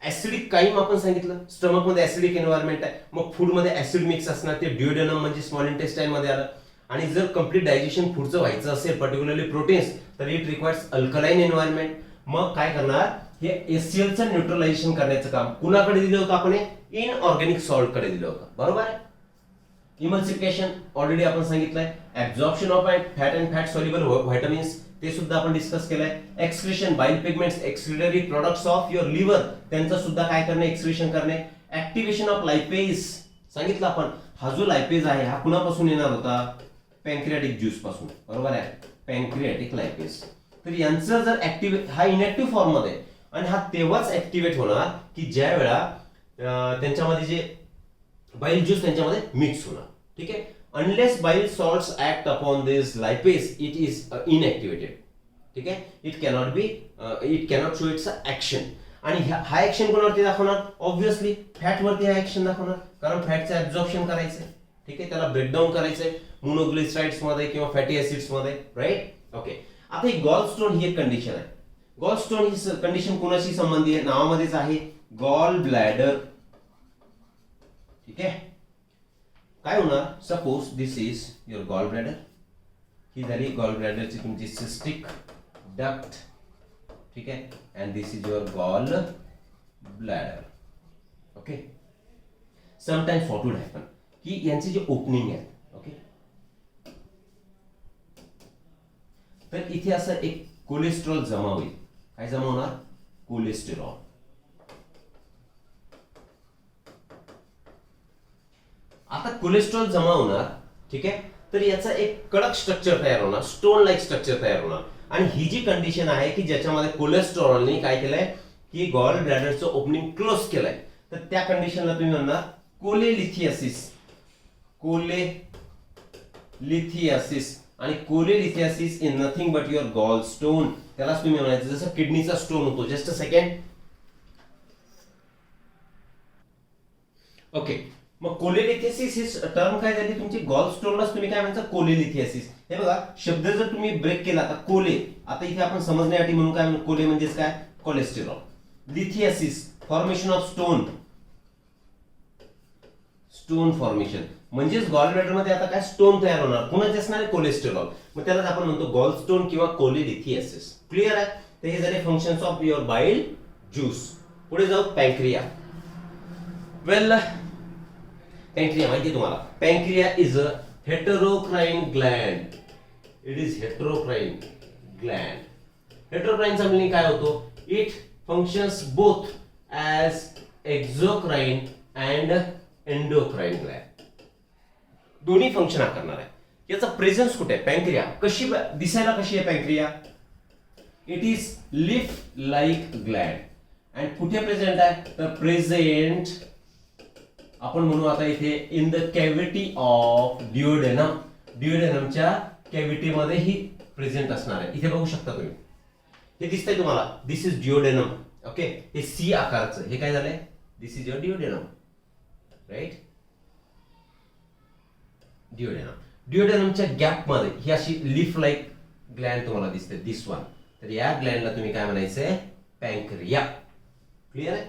acidic chyme आपण सांगितलं, स्टमक मध्ये ऍसिडिक एन्व्हायरमेंट आहे, मग फूड मध्ये ऍसिड मिक्स असणार, ते ड्युओडेनम म्हणजे स्मॉल इंटेस्टाईन मध्ये आलं. आणि जर कंप्लीट डायजेशन फूडचं व्हायचं असेल, पर्टिक्युलरली प्रोटीन्स, तर इट रिक्वायर्स अल्कलाईन एन्व्हायरमेंट. मग काय करणार, हे HClचं न्यूट्रलायझेशन करण्याचं काम कुणाकडे दिलं होतं आपण, इनऑर्गॅनिक सॉल्ट कडे दिलं होतं. बरोबर आहे. इमल्सिफिकेशन ऑलरेडी आपण सांगितलंय, absorption of fat and fat soluble vitamins ते सुद्धा आपण डिस्कस केलंय. Excretion, bile pigments, excretory products of your liver, त्यांचं सुद्धा काय करणे, एक्सक्रीशन करणे. ऍक्टिव्हेशन ऑफ लायपेज सांगितलं आपण, हा जो लायपेज आहे हा कुणापासून येणार होता, पॅन्क्रियाटिक ज्यूस पासून. बरोबर आहे, पॅन्क्रियाटिक लायपेज. तर यांचं जर ऍक्टिव्ह, हा इनॅक्टिव्ह फॉर्म मध्ये, आणि हा तेव्हाच ऍक्टिव्हेट होणार की ज्या वेळा त्यांच्यामध्ये जे बाईल ज्यूस त्यांच्यामध्ये मिक्स होणार. ठीक आहे. Unless bile salts act upon this lipase, it is inactivated. ठीक आहे. It cannot show its action. आणि हा ऍक्शन कोणावरती दाखवणार, ऑब्व्हियसली फॅट वरती हा ऍक्शन दाखवणार, कारण फॅटचं ऍब्झॉर्प्शन करायचंय. ठीक आहे, त्याला ब्रेकडाऊन करायचंय मोनोग्लिसराइड्स मध्ये किंवा फॅटी ऍसिड्स मध्ये, राईट. ओके. आता ही गॉल स्टोन ही एक कंडिशन आहे. गॉल स्टोन ही कंडिशन कोणाशी संबंधित आहे, नावामध्येच आहे, गॉल ब्लॅडर. ठीक आहे. काय होणार, suppose this is your gall bladder, ही झाली गॉल ब्लॅडरची तुमची सिस्टिक डक्ट. ठीक आहे. And this is your gall bladder. Okay. Sometimes what would happen की यांचे जे ओपनिंग आहे, ओके, तर इथे असं एक कोलेस्ट्रॉल जमा होईल. काय जमा होणार, कोलेस्टेरॉल. आता कोलेस्ट्रॉल जमा होणार. ठीक आहे. तर याचा एक कडक स्ट्रक्चर तयार होणार, स्टोन लाईक स्ट्रक्चर तयार होणार. आणि ही जी कंडिशन आहे की ज्याच्यामध्ये कोलेस्ट्रॉलने काय केलंय की गॉल ब्लॅडरचं ओपनिंग क्लोज केलंय, तर त्या कंडिशनला तुम्ही म्हणणार कोलेलिथियासिस. कोलेलिथियासिस. आणि cholelithiasis is nothing but your gall stone. त्यालाच तुम्ही म्हणायचं जसं किडनीचा स्टोन होतो. Just a second. ओके. मग कोलेलिथियासिस ही टर्म काय झाली तुमची, गॉल स्टोनलाच तुम्ही काय म्हणता, कोलेलिथियासिस. हे बघा शब्द जर तुम्ही ब्रेक केला तर कोले, आता इथे आपण समजण्यासाठी म्हणून काय, कोले म्हणजेच काय, cholesterol. Lithiasis, formation of stone, stone formation म्हणजेच गॉल ब्लॅडर मध्ये आता काय स्टोन तयार होणार, कुणाचे असणार, कोलेस्टेरॉल. मग त्यालाच आपण म्हणतो गॉल स्टोन किंवा कोलेलिथियासिस. क्लिअर आहे. तर हे झाले functions of your bile juice. पुढे जाऊ, पॅन्क्रिया. वेल, पॅन्क्रिया माहिती तुम्हाला, pancreas is a heterocrine gland. It is heterocrine gland. हेटेरोक्राइनचा मीनिंग काय होतो, it functions both as exocrine and endocrine gland. दोन्ही फंक्शन करणार आहे. याचा प्रेझेन्स कुठे आहे, पॅन्क्रिया कशी दिसायला, कशी आहे pancreas, it is leaf like gland. And कुठे प्रेझेंट आहे, तर प्रेझेंट आपण म्हणू आता इथे in the cavity of duodenum, ड्युओडेनमच्या कॅव्हिटी मध्ये ही प्रेझेंट असणार आहे. इथे बघू शकता तुम्ही, हे दिसतंय तुम्हाला, दिस इज ड्युओडेनम. ओके, हे सी आकाराचं, हे काय झालंय, दिस इज युअर ड्युओडेनम, राईट. ड्युओडेनम, ड्युओडेनमच्या गॅप मध्ये ही अशी लीफ लाईक ग्लँड तुम्हाला दिसते, दिस वन. तर या ग्लँडला तुम्ही काय म्हणायचंय, पॅनक्रिया. क्लिअर आहे.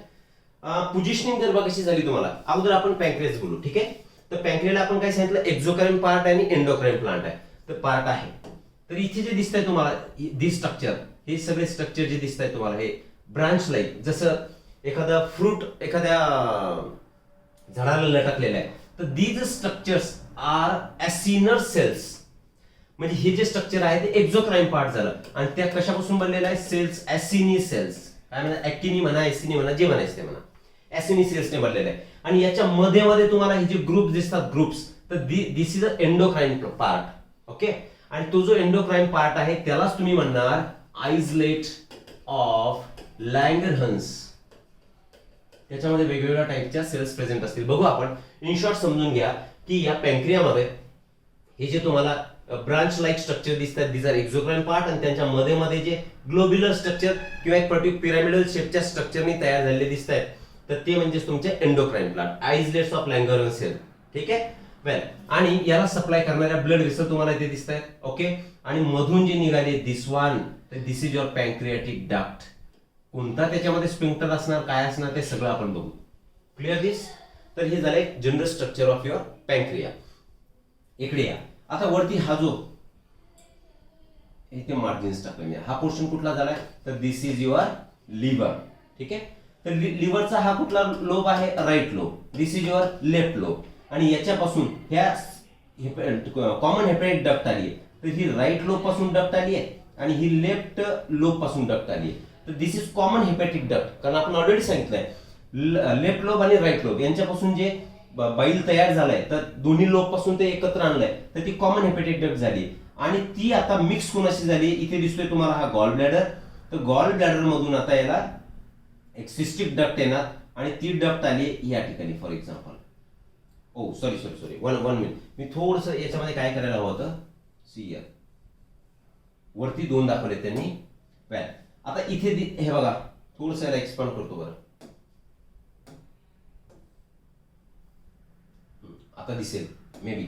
पोझिशनिंग जर बघायची झाली तुम्हाला, अगोदर आपण पॅनक्रियास बोलू, ठीक आहे. तर पॅनक्रियाला आपण काय सांगितलं, एक्झोक्राईन पार्ट आणि एंडोक्राईन प्लांट आहे, तर पार्ट आहे. तर इथे जे दिसतंय तुम्हाला दिस स्ट्रक्चर, हे सगळे स्ट्रक्चर जे दिसतंय तुम्हाला, हे ब्रांच लाईक, जसं एखादा फ्रूट एखाद्या झाडाला लटकलेलं आहे, तर दीज स्ट्रक्चर्स आर ॲसिनर सेल्स. म्हणजे हे जे स्ट्रक्चर आहे ते एक्झोक्राईन पार्ट झालं, आणि त्या कशापासून बनलेलं आहे, सेल्स, ॲसिनी सेल्स. काय म्हणा, ॲक्टिनी म्हणा, ॲसिनी म्हणा, जे म्हणायचं ते म्हणा, ॲसिनी सेल्सने बनलेलं आहे. आणि याच्या मध्ये मध्ये तुम्हाला हे जे ग्रुप दिसतात, ग्रुप्स, तर this is a endocrine part. Okay, आणि तो जो एंडोक्राईन पार्ट आहे त्यालाच तुम्ही म्हणणार आइसलेट ऑफ लँगरहन्स. त्याच्यामध्ये वेगवेगळ्या टाईपच्या सेल्स प्रेझेंट असतील, बघू आपण. इन शॉर्ट समजून घ्या की या पॅनक्रियामध्ये हे जे तुम्हाला ब्रांच लाईक स्ट्रक्चर दिसतात, दिस आर एक्झोक्राईन पार्ट, आणि त्यांच्या मध्ये मध्ये जे ग्लोब्युलर स्ट्रक्चर किंवा एक पर्टिक्युलर पिरामिडल शेपच्या स्ट्रक्चरनी तयार झालेले दिसत आहेत, तर ते म्हणजे तुमचे endocrine plant, islets of Langerhans cell. ठीक आहे, वेल. आणि याला सप्लाय करणाऱ्या ब्लड व्हेसल तुम्हाला इथे दिसत आहेत. ओके, आणि मधून जे निघाले दिस वन, तर this is your pancreatic duct. कोणता त्याच्यामध्ये स्पिंक्टर असणार, काय असणार, ते सगळं आपण बघू. क्लिअर दिस. तर हे झालंय general structure of your pancreas. इकडे या आता वरती, हा जो इथे मार्जिन्स टाकले मी, हा पोर्शन कुठला झालाय, तर दिस इज युअर लिव्हर. ठीक आहे, तर लिव्हरचा हा कुठला लोब आहे, right lobe. This is your left lobe. आणि याच्यापासून ह्या कॉमन हेपॅटिक डक्ट आली आहे, तर ही राईट लोब पासून डक्ट आली आहे, आणि ही लेफ्ट लोब पासून डक्ट आली आहे. तर this is common hepatic duct, कारण आपण ऑलरेडी सांगितलंय लेफ्ट लोब आणि राईट लोब यांच्यापासून जे बाईल तयार झालाय, तर दोन्ही लोब पासून ते एकत्र आणलंय, तर ती कॉमन हेपॅटिक डक्ट झाली. आणि ती आता मिक्स कोणाशी झाली, इथे दिसतोय तुम्हाला हा गॉल ब्लॅडर. तर गॉल ब्लॅडर मधून आता याला एक सिस्टिक डक्ट येणार, आणि ती डक्ट आली या ठिकाणी. For example, oh sorry one minute, मी थोडस याच्यामध्ये काय करायला हवं होतं, सी वरती दोन दाखवले त्यांनी. वेल, आता इथे हे बघा, थोडस याला एक्सपांड करतो बरं. आता दिसेल मे बी.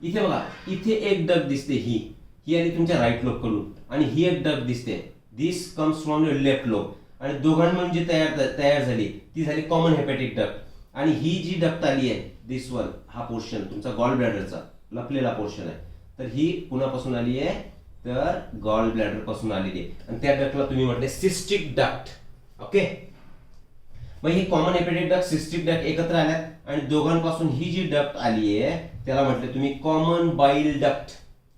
इथे बघा, इथे एक डग दिसते, ही आली तुमच्या राईट लोब कडून, आणि ही एक डग दिसते, this comes from your left lobe. आणि दोघांमधून जी तयार झाली ती झाली कॉमन हेपॅटिक डक्ट. आणि ही जी डक्ट आली आहे, दिस वन, हा पोर्शन तुमचा गॉल ब्लॅडरचा लपलेला पोर्शन आहे, तर ही कुणापासून आली आहे, तर गॉल ब्लॅडर पासून आलेली आहे. आणि त्या डक्टला तुम्ही म्हटले सिस्टिक डक्ट. ओके, मग ही common hepatic duct, cystic duct एकत्र आल्यात, आणि दोघांपासून ही जी डक्ट आली आहे त्याला म्हटले तुम्ही कॉमन बाईल डक्ट.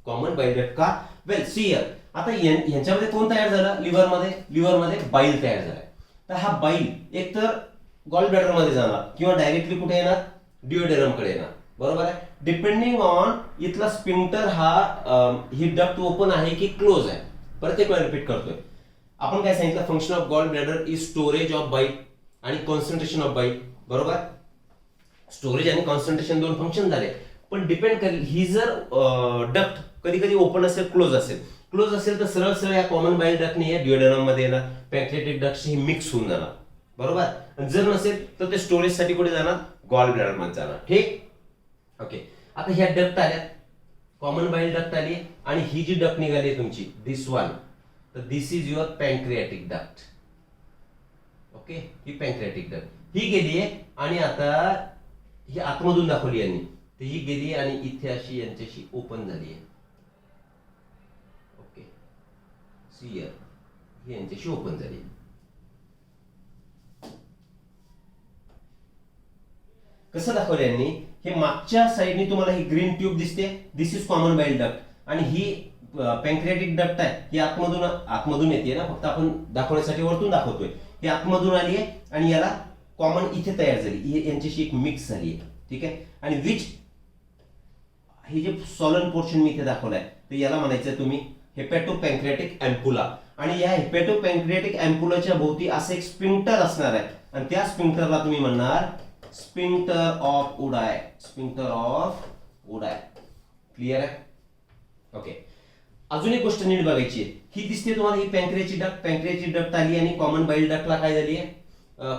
कॉमन बाईल डक्ट का, वेल सी हिअर. आता यांच्यामध्ये कोण तयार झालं, लिव्हरमध्ये बाईल तयार झालाय. तर हा बाईल एकतर गॉल ब्लॅडर मध्ये जाणार, किंवा डायरेक्टली कुठे येणार, ड्युओडेनम कडे येणार. बरोबर आहे, डिपेंडिंग ऑन इथला स्पिंक्टर हा ही डक्ट ओपन आहे की क्लोज आहे. परत एक वेळा रिपीट करतोय. आपण काय सांगितलं, function of gall bladder is storage of bile आणि कॉन्सन्ट्रेशन ऑफ बाईल. बरोबर, स्टोरेज आणि कॉन्सन्ट्रेशन दोन फंक्शन झाले, पण डिपेंड करेल ही जर डक्ट कधी कधी ओपन असेल, क्लोज असेल तर सरळ सरळ या कॉमन बाईल डक्टने या ड्युओडेनम मध्ये येणार, पॅनक्रियाटिक डक्टशी ही मिक्स होऊन जाणार. बरोबर, जर नसेल तर ते स्टोरेज साठी कुठे जाणार, गॉल ब्लॅडर मध्ये जाणार. ठीक, ओके. आता ह्या डक्ट आल्या, कॉमन बाईल डक्ट आली, आणि ही जी डक्ट निघाली तुमची दिस वन, तर this is your pancreatic duct. Okay, ही पॅनक्रियाटिक डक्ट ही गेलीये, आणि आता ही आतमधून दाखवली यांनी, तर ही गेली आणि इथे अशी यांच्याशी ओपन झाली आहे. ओके, सी हिअर, ही यांच्याशी ओपन झाली. कसं दाखवलं यांनी, हे मागच्या साईडने तुम्हाला ही ग्रीन ट्यूब दिसते, दिस इज कॉमन बाईल डक्ट, आणि ही पॅनक्रियाटिक डक्ट आहे, ही आतमधून येते ना, फक्त आपण दाखवण्यासाठी वरतून दाखवतोय. ही आतमधून आली आहे, आणि याला कॉमन इथे तयार झाली, यांच्याशी एक मिक्स झाली आहे. ठीक आहे, आणि विच हे जे सॉलन पोर्शन मी इथे दाखवलाय, तर याला म्हणायचं तुम्ही हेपॅटो पॅनक्रियाटिक एम्पुला. आणि या हेपॅटो पॅनक्रियाटिक एम्पुलाच्या भोवती असं एक स्पिंक्टर असणार आहे, आणि त्या स्पिंक्टरला तुम्ही म्हणणार sphincter of Oddi, sphincter of Oddi. Clear आहे? ओके. अजून एक गोष्ट नीट बघायची आहे. ही दिसते तुम्हाला ही पॅन्क्रियाची डक्ट आली आणि कॉमन बाईल डक्टला काय झाली आहे,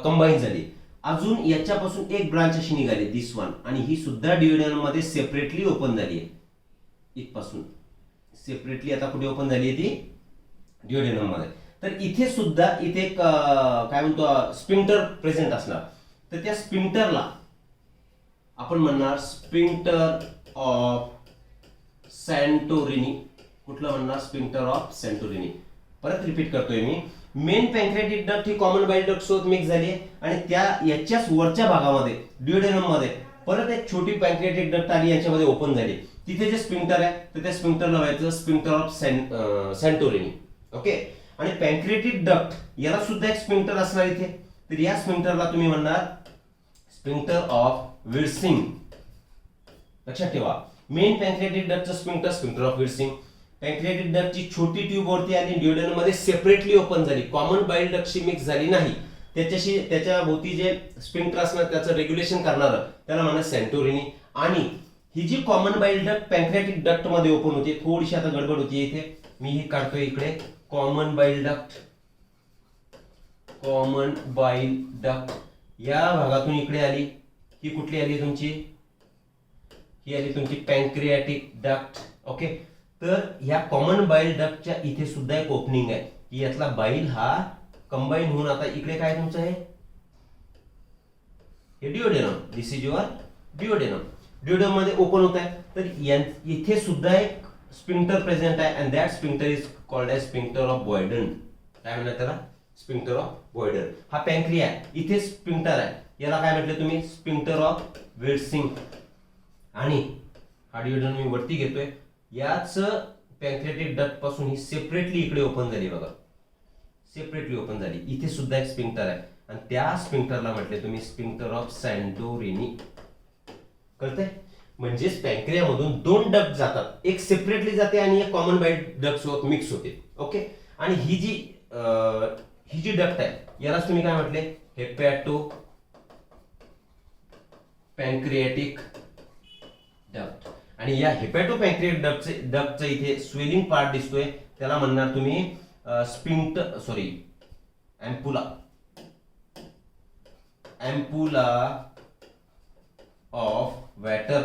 कंबाईन झाली. अजून याच्यापासून एक ब्रांच अशी निघाली दिस वन, आणि ही सुद्धा डिओडेनम मध्ये सेपरेटली ओपन झाली आहे. इथपासून सेपरेटली आता कुठे ओपन झाली आहे ती, डिओडेनम मध्ये. तर इथे सुद्धा इथे एक काय म्हणतो स्पिंक्टर प्रेझेंट असणार. तर त्या स्पिंक्टरला आपण म्हणणार स्पिंक्टर ऑफ सॅन्टोरिनी. कुठलं म्हणणार, स्पिंक्टर ऑफ सॅन्टोरिनी. परत रिपीट करतोय मी. मेन पॅन्क्रियाटिक डक्ट ही कॉमन बाईल डक्ट सोबत मिक्स झाली आहे आणि त्या याच्याच वरच्या भागामध्ये डिओडेनम मध्ये परत एक छोटी पॅन्क्रियाटिक डक्ट आली, याच्यामध्ये ओपन झाली. तिथे जे स्पिंक्टर आहे तर त्या स्पिंक्टरला व्हायचं स्पिंक्टर ऑफ सॅन्टोरिनी. ओके. आणि पॅन्क्रियाटिक डक्ट याला सुद्धा एक स्पिंक्टर असणार इथे. तर या स्पिंक्टरला तुम्ही म्हणणार स्पिंक्टर ऑफ विल्सिंग. लक्षात ठेवा, मेन पॅन्क्रियाटिक डक्टचं स्पिंक्टर ऑफ विल्सिंग. पॅन्क्रियाटिक डक्टची छोटी ट्यूब वरती आली, डिओडेनम मध्ये सेपरेटली ओपन झाली, कॉमन बाईल डक्टशी मिक्स झाली नाही. त्याच्या भोवती जे स्पिंक्टर असणार त्याचं रेग्युलेशन करणारं त्याला म्हणणार सॅन्टोरिनी. आणि ही जी कॉमन बाईल डक्ट पॅन्क्रियाटिक डक्ट मध्ये ओपन होते, थोडीशी आता गडबड होती इथे, मी ही काढतोय इकडे. कॉमन बाईल डक्ट, कॉमन बाईल डक्ट या भागातून इकडे आली. ही कुठली आली तुमची, ही आली तुमची पॅन्क्रियाटिक डक्ट. ओके. तर ह्या कॉमन बाईल डक्टच्या इथे सुद्धा एक ओपनिंग आहे की यातला बाईल हा कंबाईन होऊन आता इकडे काय तुमचं आहे, हे duodenum. This is your duodenum. Duodenum मध्ये ओपन होत आहे. तर इथे सुद्धा एक स्पिंक्टर प्रेझेंट आहे and that sphincter is called as sphincter of Boyden. काय म्हणतात त्याला, स्पिंक्टर ऑफ बॉयडन. हा पॅन्क्रिया आहे, इथे स्पिंक्टर आहे, याला काय म्हटलं तुम्ही, स्पिंक्टर ऑफ विल्सिंग. आणि हा डिओडेनम मी वरती घेतोय, याच पॅन्क्रियाटिक डक्ट पासून ही सेपरेटली इकडे ओपन झाली बघा, सेपरेटली ओपन झाली. इथे सुद्धा एक स्पिंक्टर आहे आणि त्या स्पिंक्टरला म्हटले तुम्ही स्पिंक्टर ऑफ सॅन्टोरिनी. कळतंय? म्हणजेच पॅन्क्रियामधून दोन डक्ट जातात, एक सेपरेटली जाते आणि एक कॉमन बाईल डक्ट सोबत मिक्स होते. ओके. आणि ही जी डक्ट आहे यालाच तुम्ही काय म्हटले, हेपॅटो पॅन्क्रियाटिक डक्ट. आणि या हेपॅटो पॅन्क्रियाटिक डक्टचं इथे स्वेलिंग पार्ट दिसतोय, त्याला म्हणणार तुम्ही एम्पुला ऑफ वॅटर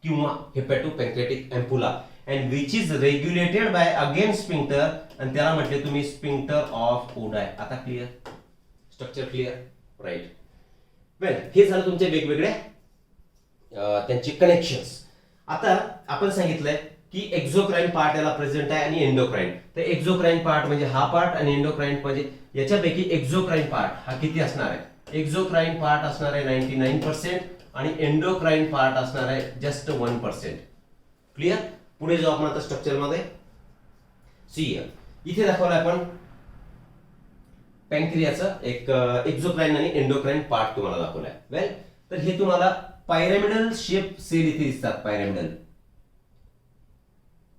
किंवा hepato pancreatic ampulla, and which is regulated by again sphincter, आणि त्याला म्हटले तुम्ही स्पिंक्टर ऑफ ओडाय. आता clear, structure clear, right. Well, हे झालं तुमचे वेगवेगळे त्यांचे कनेक्शन्स. आता आपण सांगितलंय की एक्झोक्राइन पार्ट याला प्रेझेंट आहे आणि एंडोक्राइन. तर एक्झोक्राइन पार्ट म्हणजे हा पार्ट आणि एंडोक्राइन म्हणजे याच्यापैकी एक्झोक्राइन पार्ट हा किती असणार आहे, एक्झोक्राइन पार्ट असणार आहे 99% आणि एंडोक्राइन पार्ट असणार आहे जस्ट 1%. क्लिअर? पुढे जाऊ आपण आता स्ट्रक्चर मध्ये. सी इथे दाखवलं आपण पॅन्क्रियाचं एक एक्झोक्राइन आणि एंडोक्राइन पार्ट तुम्हाला दाखवलाय. वेल, तर हे तुम्हाला पायरॅमिडल शेप सेल इथे दिसतात.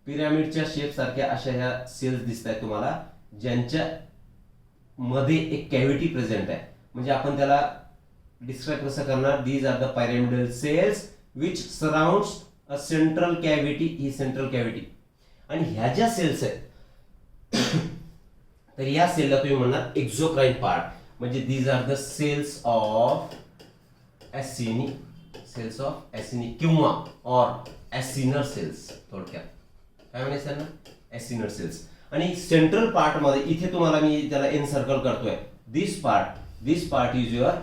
पिरामिडच्या शेप सारख्या अशा ह्या सेल्स दिसत आहेत तुम्हाला, ज्यांच्या मध्ये एक कॅव्हिटी प्रेझेंट आहे. म्हणजे आपण त्याला डिस्क्राइब कसं करणार, these are the pyramidal cells which surrounds a central cavity. ही सेंट्रल कॅव्हिटी. आणि ह्या ज्या सेल्स आहेत तर या सेलला तुम्ही म्हणणार एक्झोक्राइन पार्ट. म्हणजे these are the cells of acini, cells of acini किंवा ऑर ऍसिनर सेल्स. थोडक्यात काय म्हणायचं त्यांना, ऍसिनर सेल्स. आणि सेंट्रल पार्ट मध्ये इथे तुम्हाला मी त्याला एन सर्कल करतोय. This part is your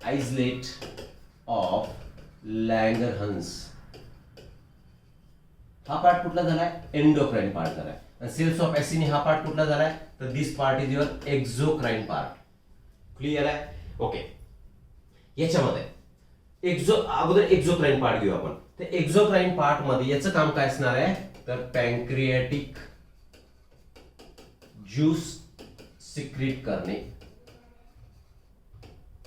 islet of Langerhans. हा पार्ट कुठला झालाय, एंडोक्राइन पार्ट झालाय. आणि सेल्स ऑफ ऍसिनी हा पार्ट कुठला झालाय, तर this part is your exocrine part. Clear आहे? ओके. याच्यामध्ये अगोदर एक्झोक्राइन पार्ट घेऊ आपण. तर एक्झोक्राइन पार्ट मध्ये याचं काम काय असणार आहे, तर पॅन्क्रियाटिक ज्यूस सिक्रीट करणे.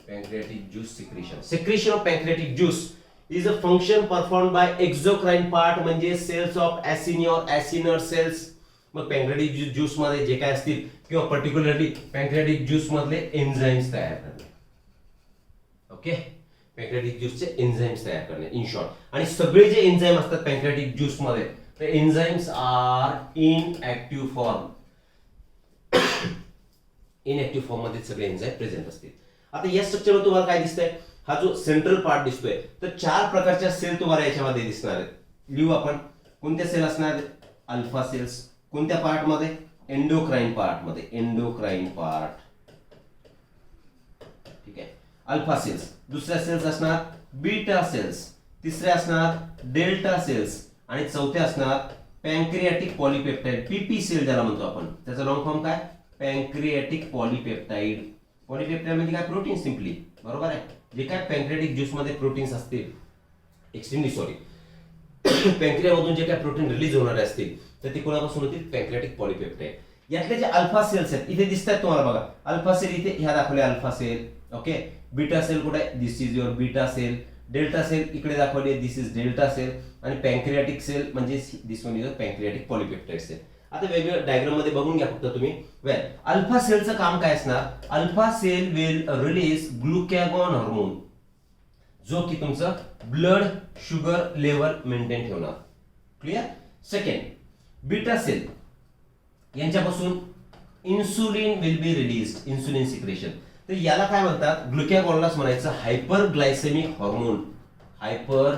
Pancreatic juice secretion of pancreatic juice is a function performed by exocrine part, म्हणजे सेल्स ऑफ ऍसिनी और ऍसिनर सेल्स. मग पॅन्क्रियाटिक ज्यूस मध्ये जे काय असतील किंवा पर्टिक्युलरली पॅन्क्रियाटिक ज्यूस मधले एन्झाइम्स तयार करणे. ओके. पॅनक्रियाटिक ज्यूसचे एन्झाईम्स तयार करणे इन शॉर्ट. आणि सगळे जे एन्झाईम असतात पॅनक्रियाटिक ज्यूस मध्ये ते एन्झाईम्स आर इनएक्टिव्ह फॉर्म. इनएक्टिव्ह फॉर्म मध्ये सगळे एन्झाईम प्रेझेंट असतील. आता या स्ट्रक्चरवर तुम्हाला काय दिसतंय, हा जो सेंट्रल पार्ट दिसतोय तर 4 प्रकारच्या सेल तुम्हाला याच्यामध्ये दिसणार आहेत. लिहू आपण. कोणत्या सेल असणार आहेत? Alpha cells. कोणत्या पार्ट मध्ये? एंडोक्राइन पार्ट मध्ये. Endocrine part. ठीक आहे. Alpha cells. दुसऱ्या सेल्स असणार बीटा सेल्स. तिसऱ्या असणार डेल्टा सेल्स आणि चौथ्या असणार पॅनक्रियाटिक पॉलीपेप्टाइड, पीपी सेल ज्याला म्हणतो आपण. त्याचा लॉंग फॉर्म काय? Pancreatic polypeptide. पॉलीपेप्टाइड म्हणजे काय? Protein simply. बरोबर आहे. जे काय पॅनक्रियाटिक ज्यूस मध्ये प्रोटीन्स असतील, एक्स्ट्रीमली सॉरी, पॅनक्रियामधून जे काय प्रोटीन रिलीज होणारे असतील तर ते कोणापासून होतील? Pancreatic polypeptide. यातले जे अल्फा सेल्स आहेत इथे दिसतात तुम्हाला बघा. अल्फा सेल इथे ह्या दाखवले alpha cell. Okay. Beta cell कुठे आहे? This is your beta cell. Delta cell इकडे दाखवली, दिस इज डेल्टा सेल. आणि पॅनक्रियाटिक सेल म्हणजे this one is pancreatic polypeptide cell. आता वेगवेगळ्या डायग्राम मध्ये बघून घ्या फक्त तुम्ही. वेल, अल्फा सेलचं काम काय असणार? Alpha cell will release glucagon hormone, जो की तुमचं ब्लड शुगर लेवल मेंटेन ठेवणार. क्लिअर. सेकंड, बीटा सेल यांच्यापासून insulin will be released, insulin secretion. तर याला काय म्हणतात? ग्लुकॅगॉनलाच म्हणायचं hyper glycaemic hormone. Hyper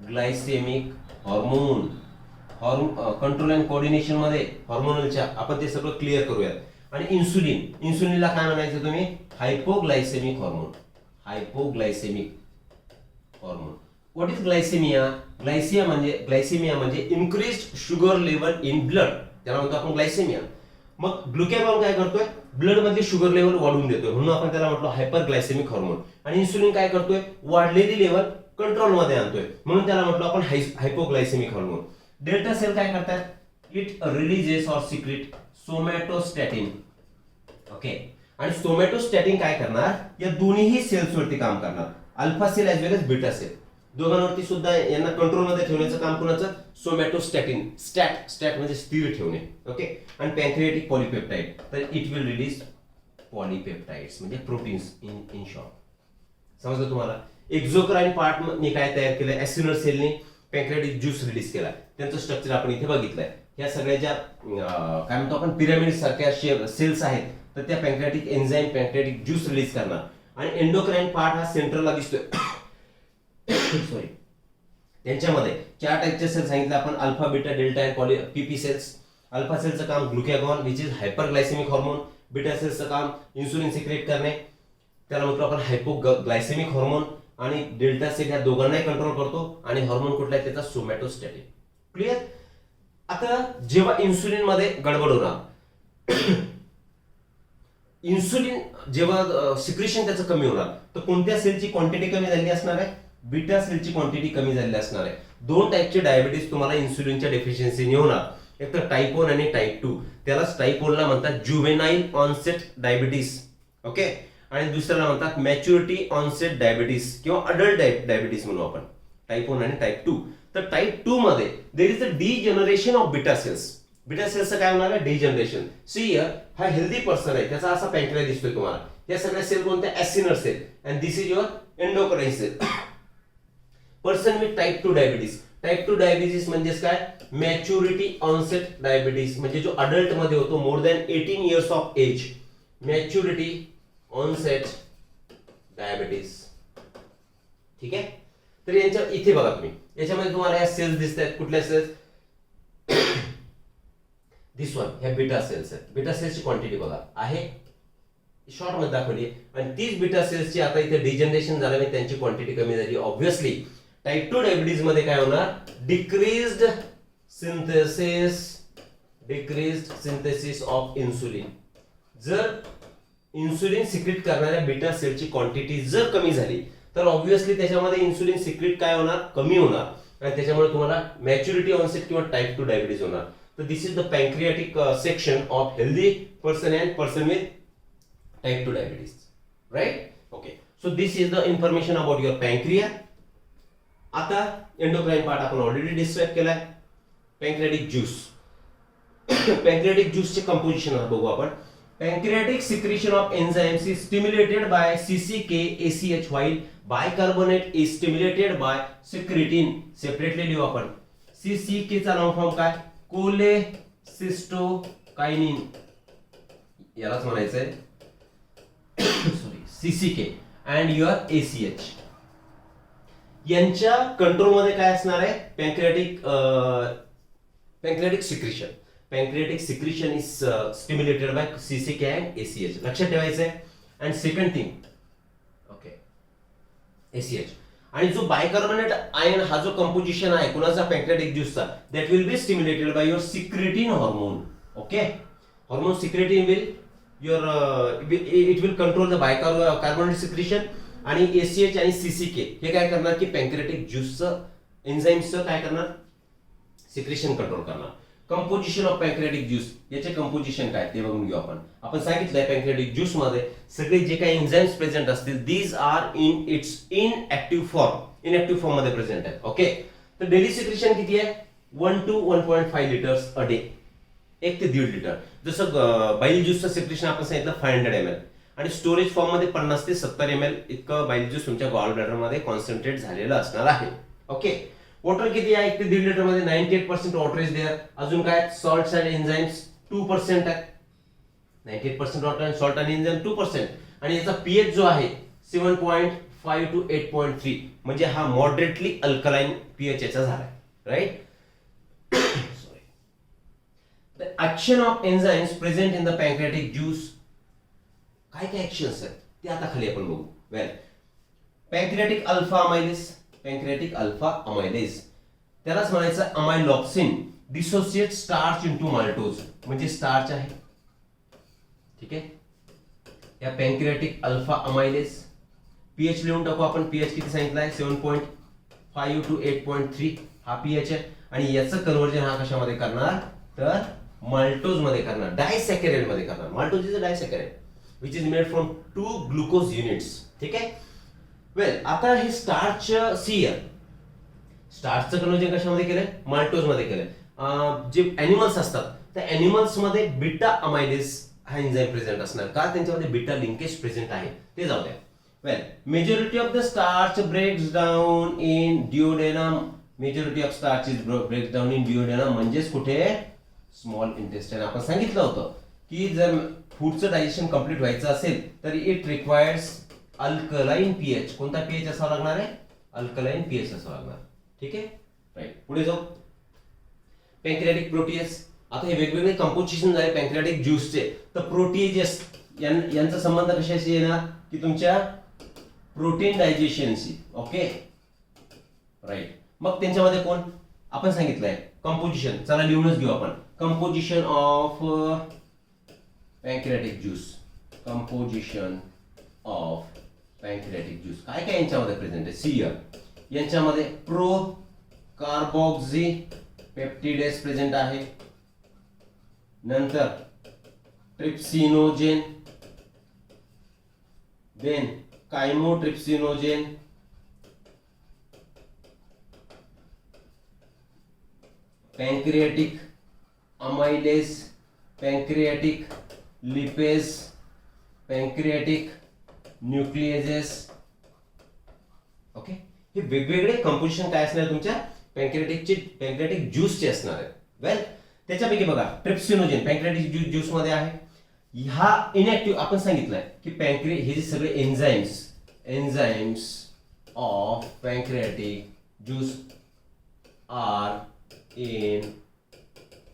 glycaemic hormone. Control and coordination मध्ये हॉर्मोनलच्या आपण ते सगळं क्लिअर करूयात. आणि इन्सुलिन, इन्सुलिनला काय म्हणायचं तुम्ही? Hypoglycemic hormone. Hypoglycemic hormone. What is glycemia? Glycemia म्हणजे increased sugar level in blood, त्याला म्हणतो आपण ग्लायसेमिया. मग ग्लुकॅगॉन काय करतोय? ब्लड मधली शुगर लेवल वाढवून देतोय, म्हणून आपण त्याला म्हटलं हायपर ग्लायसेमिक हॉर्मोन. आणि इन्सुलिन काय करतोय? वाढलेली लेवल कंट्रोल मध्ये आणतोय, म्हणून त्याला म्हटलं आपण हायपोग्लायसेमिक हॉर्मोन. डेल्टा सेल काय करतात? It releases or secrete somatostatin. Okay. आणि सोमॅटोस्टॅटिन काय करणार? या दोन्हीही सेल्स वरती काम करणार. Alpha sale age well age beta sale दोघांवरती सुद्धा यांना कंट्रोल मध्ये ठेवण्याचं काम कोणाचं? सोमॅटोस्टॅटिन. स्टॅट म्हणजे स्थिर ठेवणे. ओके. आणि पॅनक्रियाटिक पॉलीपेप्टाइड, तर इट विल रिलीज पॉलीपेप्टाइड्स म्हणजे प्रोटीन्स इन शॉर्ट. समजलं तुम्हाला? एक्झोक्राइन पार्ट ने काय तयार केलं? ऍसिनर सेलने पॅनक्रियाटिक ज्यूस रिलीज केला. त्यांचं स्ट्रक्चर आपण इथे बघितलंय. ह्या सगळ्या ज्या काय म्हणतो आपण पिरामिड सारख्या सेल्स आहेत तर त्या pancreatic enzyme pancreatic juice release करणार. आणि एंडोक्राइन पार्ट हा सेंट्रलला दिसतोय. सॉरी. त्यांच्यामध्ये 4 टाईपचे सेल सांगितले आपण, alpha beta delta and PP cells. Alpha सेलचं काम glucagon which is hyperglycaemic hormone. Beta सेल्सचं काम इन्सुलिन सिक्रेट करणे, त्याला म्हणतो आपण हायपोग्लायसेमिक हॉर्मोन. आणि डेल्टा सेल ह्या दोघांनाही कंट्रोल करतो. आणि हॉर्मोन कुठला आहे? त्याचा सोमॅटोस्टॅटिन. क्लिअर. आता जेव्हा इन्सुलिन मध्ये गडबड होणार, इन्सुलिन जेव्हा सिक्रेशन त्याचं कमी होणार तर कोणत्या सेलची क्वांटिटी कमी झाली असणार आहे? बीटा सेलची क्वांटिटी कमी झाली असणार आहे. 2 टाईपचे डायबिटीज तुम्हाला इन्सुलिनच्या डेफिशियन्सीने होणार, एक तर टाईप 1 आणि टाईप 2. त्यालाच टाईप 1 ला म्हणतात जुवेनाइल ऑनसेट डायबिटीस. ओके. आणि दुसऱ्याला म्हणतात मॅच्युरिटी ऑनसेट डायबिटीस किंवा अडल्ट डायबिटीस म्हणू आपण. टाईप 1 आणि टाईप 2. तर टाईप 2 मध्ये there is a degeneration of beta cells. Beta सेल्सचं काय होणार आहे? डिजनरेशन. सी हियर, हा हेल्दी पर्सन आहे, त्याचा असा पॅनक्रिया दिसतोय तुम्हाला. या सगळ्या सेल कोणत्या? Acinar cell. And this is your endocrine cell. Person with type 2 diabetes. Type 2 diabetes म्हणजेच काय? मॅच्युरिटी ऑनसेट डायबिटीस, म्हणजे जो अडल्ट मध्ये होतो, more than 18 years of age. Maturity onset diabetes. ठीक आहे. तर यांच्या इथे बघा तुम्ही, याच्यामध्ये तुम्हाला या सेल्स दिसत आहेत. कुठल्या सेल्स? दिस वन, ह्या बीटा सेल्स आहेत. बीटा सेल्सची क्वांटिटी बघा आहे, शॉर्ट मध्ये दाखवली. आणि तीच बीटा सेल्सची आता इथे डिजनरेशन झाल्याने त्यांची क्वांटिटी कमी झाली. ऑब्व्हियसली टाईप 2 डायबिटीज मध्ये काय होणार? Decreased synthesis of insulin. जर इन्सुलिन सिक्रेट करणाऱ्या बीटा सेलची क्वांटिटी जर कमी झाली तर ऑब्व्हियसली त्याच्यामध्ये इन्सुलिन सिक्रेट काय होणार? कमी होणार. आणि त्याच्यामुळे तुम्हाला मॅच्युरिटी ऑनसेट किंवा टाईप 2 डायबिटीज होणार. तर this is the pancreatic section of healthy person and person with type 2 diabetes. Right. Okay. So this is the information about your pancreas. आता एंडोक्राइन पार्ट आपण ऑलरेडी डिस्क्राइब केलाय. Pancreatic juice. पॅनक्रियाटिक ज्यूसचे कंपोजिशन बघू आपण. pancreatic secretion of enzymes is stimulated by CCK ACH while bicarbonate is stimulated by secretin. Separately लिहू आपण. CCK चा लॉंग फॉर्म काय? कोलेसिस्टोकायनिन, यालाच म्हणायचंय sorry CCK and your ACH. यांच्या कंट्रोल मध्ये काय असणार आहे? पॅन्क्रियाटिक secretion. Pancreatic secretion is stimulated by CCK and ACH. लक्षात ठेवायचं आहे. And second thing, okay, ACH. आणि जो बायकार्बोनेट आयन हा जो कंपोजिशन आहे कुणाचा? पॅन्क्रियाटिक ज्यूसचा, that will be stimulated by your secretin hormone. Okay, hormone secretin will it will control the bicarbonate secretion. आणि ACH आणि CCK हे काय करणार की पॅन्क्रियाटिक ज्यूसचं एन्झाइम्सचं काय करणार? सिक्रेशन कंट्रोल करणार. कंपोजिशन ऑफ पॅन्क्रियाटिक ज्यूस, याचे कंपोजिशन काय ते बघून घेऊ आपण. आपण सांगितलंय पॅन्क्रियाटिक ज्यूस मध्ये सगळे जे काही एन्झाइम्स प्रेझेंट असतील these are in its inactive form मध्ये प्रेझेंट आहेत. ओके, तर डेली सिक्रेशन किती आहे? 1 to 1.5 लिटर्स अ डे, 1 ते 1.5 लिटर. जसं बाईल ज्यूसचं सिक्रेशन आपण सांगितलं 500 ml, आणि स्टोरेज फॉर्म मध्ये 50 ते 70 ml इतकं बाईल ज्यूस तुमच्या गॉल ब्लॅडर मध्ये कॉन्सन्ट्रेट झालेलं असणार आहे. ओके, वॉटर किती आहे? 1 ते 1.5 लिटर मध्ये 98% वॉटर इज देअर. अजून काय? सॉल्ट्स अँड एन्झाइम्स 2% आहे. 98% वॉटर अँड सॉल्ट आणि एन्झाइम 2%. आणि याचा पीएच जो आहे 7.5 to 8.3, म्हणजे हा मॉडरेटली अल्कलाइन पीएच याचा झालाय. Right. Sorry. The action of enzymes present in the pancreatic juice. काय काय ऍक्शन्स आहेत ते आता खाली आपण बघू. वेल, पॅन्क्रियाटिक अल्फा अमायलेज, त्यालाच म्हणायचं अमायलॉक्सिन डिसोसिएट स्टार्च इनटू माल्टोज, म्हणजे स्टार्च आहे. ठीक आहे, या पॅन्क्रियाटिक अल्फा अमायलेज. पीएच लिहून टाकू आपण. पीएच किती सांगितलं आहे? 7.5 to 8.3 हा पीएच आहे. आणि याचं कन्व्हर्जन हा कशामध्ये करणार? तर माल्टोज मध्ये करणार, डायसॅकॅराइड मध्ये करणार. Maltose is a disaccharide which is made from 2 glucose units. ठीक आहे. वेल, आता हे स्टार्च स्टार्चचं कन्व्हर्जन कशामध्ये केलंय? माल्टोज मध्ये केलंय. जे एनिमल्स असतात त्या एनिमल्स मध्ये बीटा अमायलेज हा एन्झाइम प्रेझेंट असणार. का? त्यांच्यामध्ये बीटा लिंकेज प्रेझेंट आहे, ते जाऊ द्या. Well, majority of the starch breaks down in duodenum. Majority of starch is breaks down in duodenum, म्हणजेच कुठे? Small intestine. आपण सांगितलं होतं की जर फूडचं डायजेशन कंप्लीट व्हायचं असेल तर इट रिक्वायर्स अल्कलाइन पीएच. कोणता पीएच असावा लागणार आहे? अल्कलाइन पीएच असावा लागणार. ठीक आहे, राईट. पुढे जाऊ. पॅन्क्रियाटिक प्रोटीएस. आता हे वेगवेगळे कंपोजिशन झाले पॅन्क्रियाटिक ज्यूसचे. तर प्रोटीएजेस यांचा संबंध कशाशी येणार? की तुमच्या प्रोटीन डायजेशनशी. Okay, right. मग त्यांच्यामध्ये कोण? आपण सांगितलंय कंपोजिशन. चला लिहूनच घेऊ आपण. Composition of pancreatic juice. Composition of pancreatic juice काय काय यांच्यामध्ये प्रेझेंट आहे? सी यांच्यामध्ये प्रो कार्बोक्सी पेप्टिडेस प्रेझेंट आहे. नंतर trypsinogen, then chymotrypsinogen, pancreatic amylase, pancreatic lipase, pancreatic nucleases. Okay, हे वेगवेगळे कंपोजिशन काय असणार तुमच्या पॅन्क्रियाटिक ज्यूसचे असणार आहे. वेल, त्याच्यापैकी बघा ट्रिप्सिनोजेन पॅन्क्रियाटिक ज्यूस मध्ये आहे. हा इनएक्टिव्ह आपण सांगितलंय की हे जे सगळे enzymes of pancreatic juice are in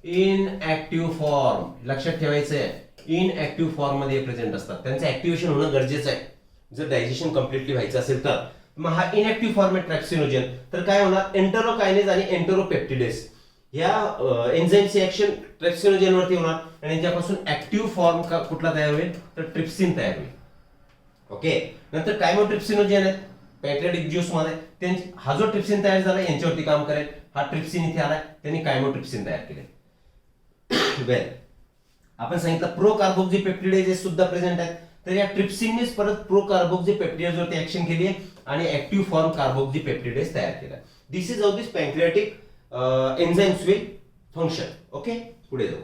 inactive form. लक्षात ठेवायचं आहे, इनएक्टिव्ह फॉर्म मध्ये प्रेझेंट असतात. त्यांचं ऍक्टिव्हेशन होणं गरजेचं आहे जर डायजेशन कम्प्लिटली व्हायचं असेल तर. मग हा इनएक्टिव्ह फॉर्म आहे ट्रिप्सिनोजेन. तर काय होणार? एंटरोकायनेज आणि एंटरोपेप्टिडेस या एन्झाइमची ऍक्शन ट्रिप्सिनोजेन वरती होणार आणि याच्यापासून ऍक्टिव्ह फॉर्म कुठला तयार होईल? तर ट्रिप्सिन तयार होईल. ओके, नंतर कायमोट्रिप्सिनोजेन आहेत पॅन्क्रियाटिक ज्यूस मध्ये. हा जो ट्रिप्सिन तयार झाला यांच्यावरती काम करेल. हा ट्रिप्सिन इथे आलाय, त्यांनी कायमोट्रिप्सिन तयार केले. वेल, आपण सांगितलं प्रो कार्बोक्सी पेप्टिडेज सुद्धा प्रेझेंट आहेत. तर या ट्रिप्सिननेच परत प्रो कार्बोक्सी पेप्टिडेज वरती ऍक्शन केली आहे आणि ऍक्टिव्ह फॉर्म कार्बोक्सी पेप्टिडेज तयार केला. This is how this pancreatic enzymes will function. Okay, पुढे जाऊ.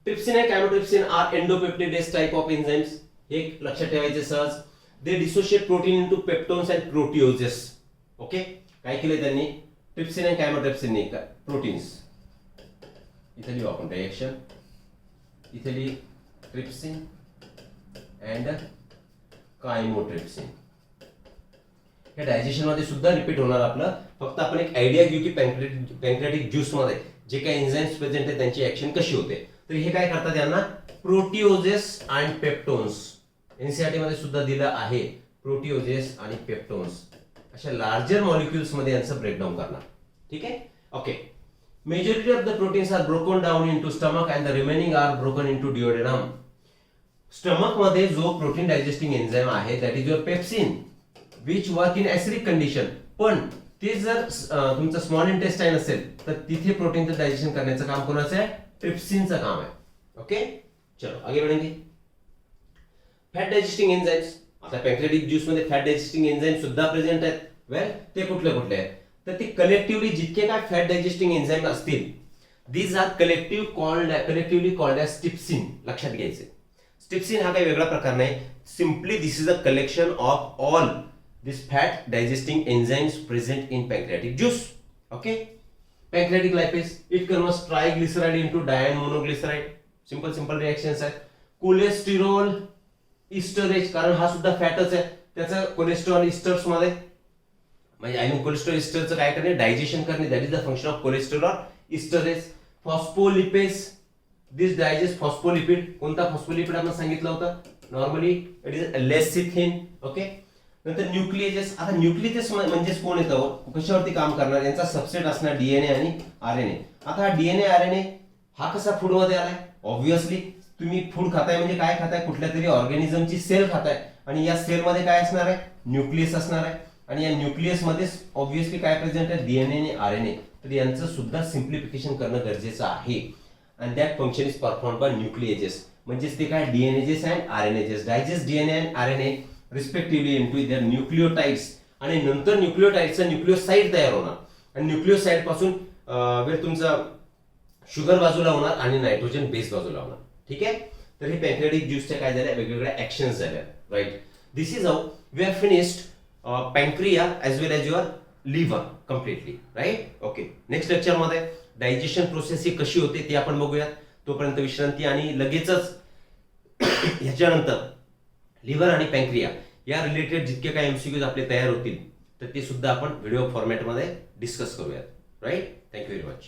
ट्रिप्सिन आणि chymotrypsin are endopeptidase type of enzymes. हे लक्षात ठेवायचे सहज. They dissociate protein into peptones and proteoses. Okay, काय केले त्यांनी? ट्रिप्सिन आणि कॅमोट्रिप्सिन प्रोटीन्स. इथे लिहू आपण रिएक्शन. इथे लिही ट्रिप्सिन अँड कायमोट्रिप्सिन. हे डायजेशन मध्ये सुद्धा रिपीट होणार आपलं. फक्त आपण एक आयडिया घेऊ की पॅन्क्रियाटिक ज्यूस मध्ये जे काही एन्झाइम्स प्रेझेंट आहेत त्यांची ऍक्शन कशी होते. तर हे काय करतात, यांना प्रोटिओजेस अँड पेप्टोन्स. एनसीईआरटी मध्ये सुद्धा दिलं आहे प्रोटिओजेस आणि पेप्टोन्स अशा लार्जर मॉलिक्युल्स मध्ये यांचं ब्रेकडाऊन करणार. ठीक आहे, okay. Majority of the proteins are broken down into stomach and the remaining are broken into duodenum. Stomach मध्ये जो प्रोटीन डायजेस्टिंग एन्झाइम आहे that is your pepsin which work in acidic condition. पण ते जर तुमचं स्मॉल इंटेस्टाइन असेल तर तिथे प्रोटीनचं डायजेशन करण्याचं काम कोणाचं आहे? ट्रिप्सिनचं काम आहे. ओके, चलो आगे बढ़ेंगे. Fat digesting enzymes. आता पॅन्क्रियाटिक ज्यूस मध्ये फॅट डायजेस्टिंग एन्झाइम सुद्धा प्रेझेंट आहेत. वेल, ते कुठले कुठले आहेत? तर ते कलेक्टिव्हली जितके काय फॅट डायजेस्टिंग एन्झाइम असतील these are collectively called as trypsin. लक्षात घ्यायचे, ट्रिप्सिन हा काही वेगळा प्रकार नाही. Simply this is a collection of all this fat digesting enzymes present in pancreatic juice. Okay. Pancreatic lipase it converts triglyceride into di and monoglyceride. Simple reactions आहेत. कोलेस्टेरॉल इस्टरेज, कारण हा सुद्धा फॅटच आहे, त्याचं कोलेस्ट्रॉल इस्टर्स मध्ये म्हणजे आय मीन कोलेस्ट्रॉल इस्टरचं काय करणे? डायजेशन करणे. That is the function of cholesterol esterase. Phospholipase this digest phospholipid. कोणता फॉस्फोलिपिड आपण सांगितलं होतं? Normally it is lecithin. Okay. नंतर न्यूक्लिएजेस. आता न्यूक्लिएजेस म्हणजे कोण येतं, कशावरती काम करणार? यांचा सबसेट असणार डीएनए आणि आरएनए. आता हा डीएनए आरएनए हा कसा फूड मध्ये आलाय? ऑब्व्हियसली तुम्ही फूड खाताय म्हणजे काय खाताय? कुठल्या तरी ऑर्गॅनिझमची सेल खाताय आणि या सेल मध्ये काय असणार आहे? न्यूक्लियस असणार आहे. आणि या न्यूक्लियस मध्ये ऑब्व्हियसली काय प्रेझेंट आहे? डीएनए आणि आरएनए. तर यांचं सुद्धा सिम्प्लिफिकेशन करणं गरजेचं आहे. And that function is perform by nucleases. म्हणजेच ते काय? DNases and RNases digest DNA and RNA respectively into their nucleotides. आणि नंतर न्यूक्लिओटाइड्सचा न्यूक्लिओसाइड तयार होणार आणि न्यूक्लिओसाइड पासून तुमचा शुगर बाजूला होणार आणि नायट्रोजन बेस बाजूला होणार. ठीक आहे. तर हे पॅन्क्रियाटिक ज्यूसच्या काय झाल्या? वेगवेगळ्या ऍक्शन्स झाल्या. Right. This is how we have finished pancreas as well as your liver completely. Right. Okay. Next lecture मध्ये डायजेशन प्रोसेस ही कशी होते ते आपण बघूयात. तोपर्यंत विश्रांती आणि लगेचच ह्याच्यानंतर लिव्हर आणि पॅन्क्रिया या रिलेटेड जितके काही एमसीक्यूज आपले तयार होतील तर ते सुद्धा आपण व्हिडिओ फॉर्मॅटमध्ये डिस्कस करूयात. राईट. Thank you very much.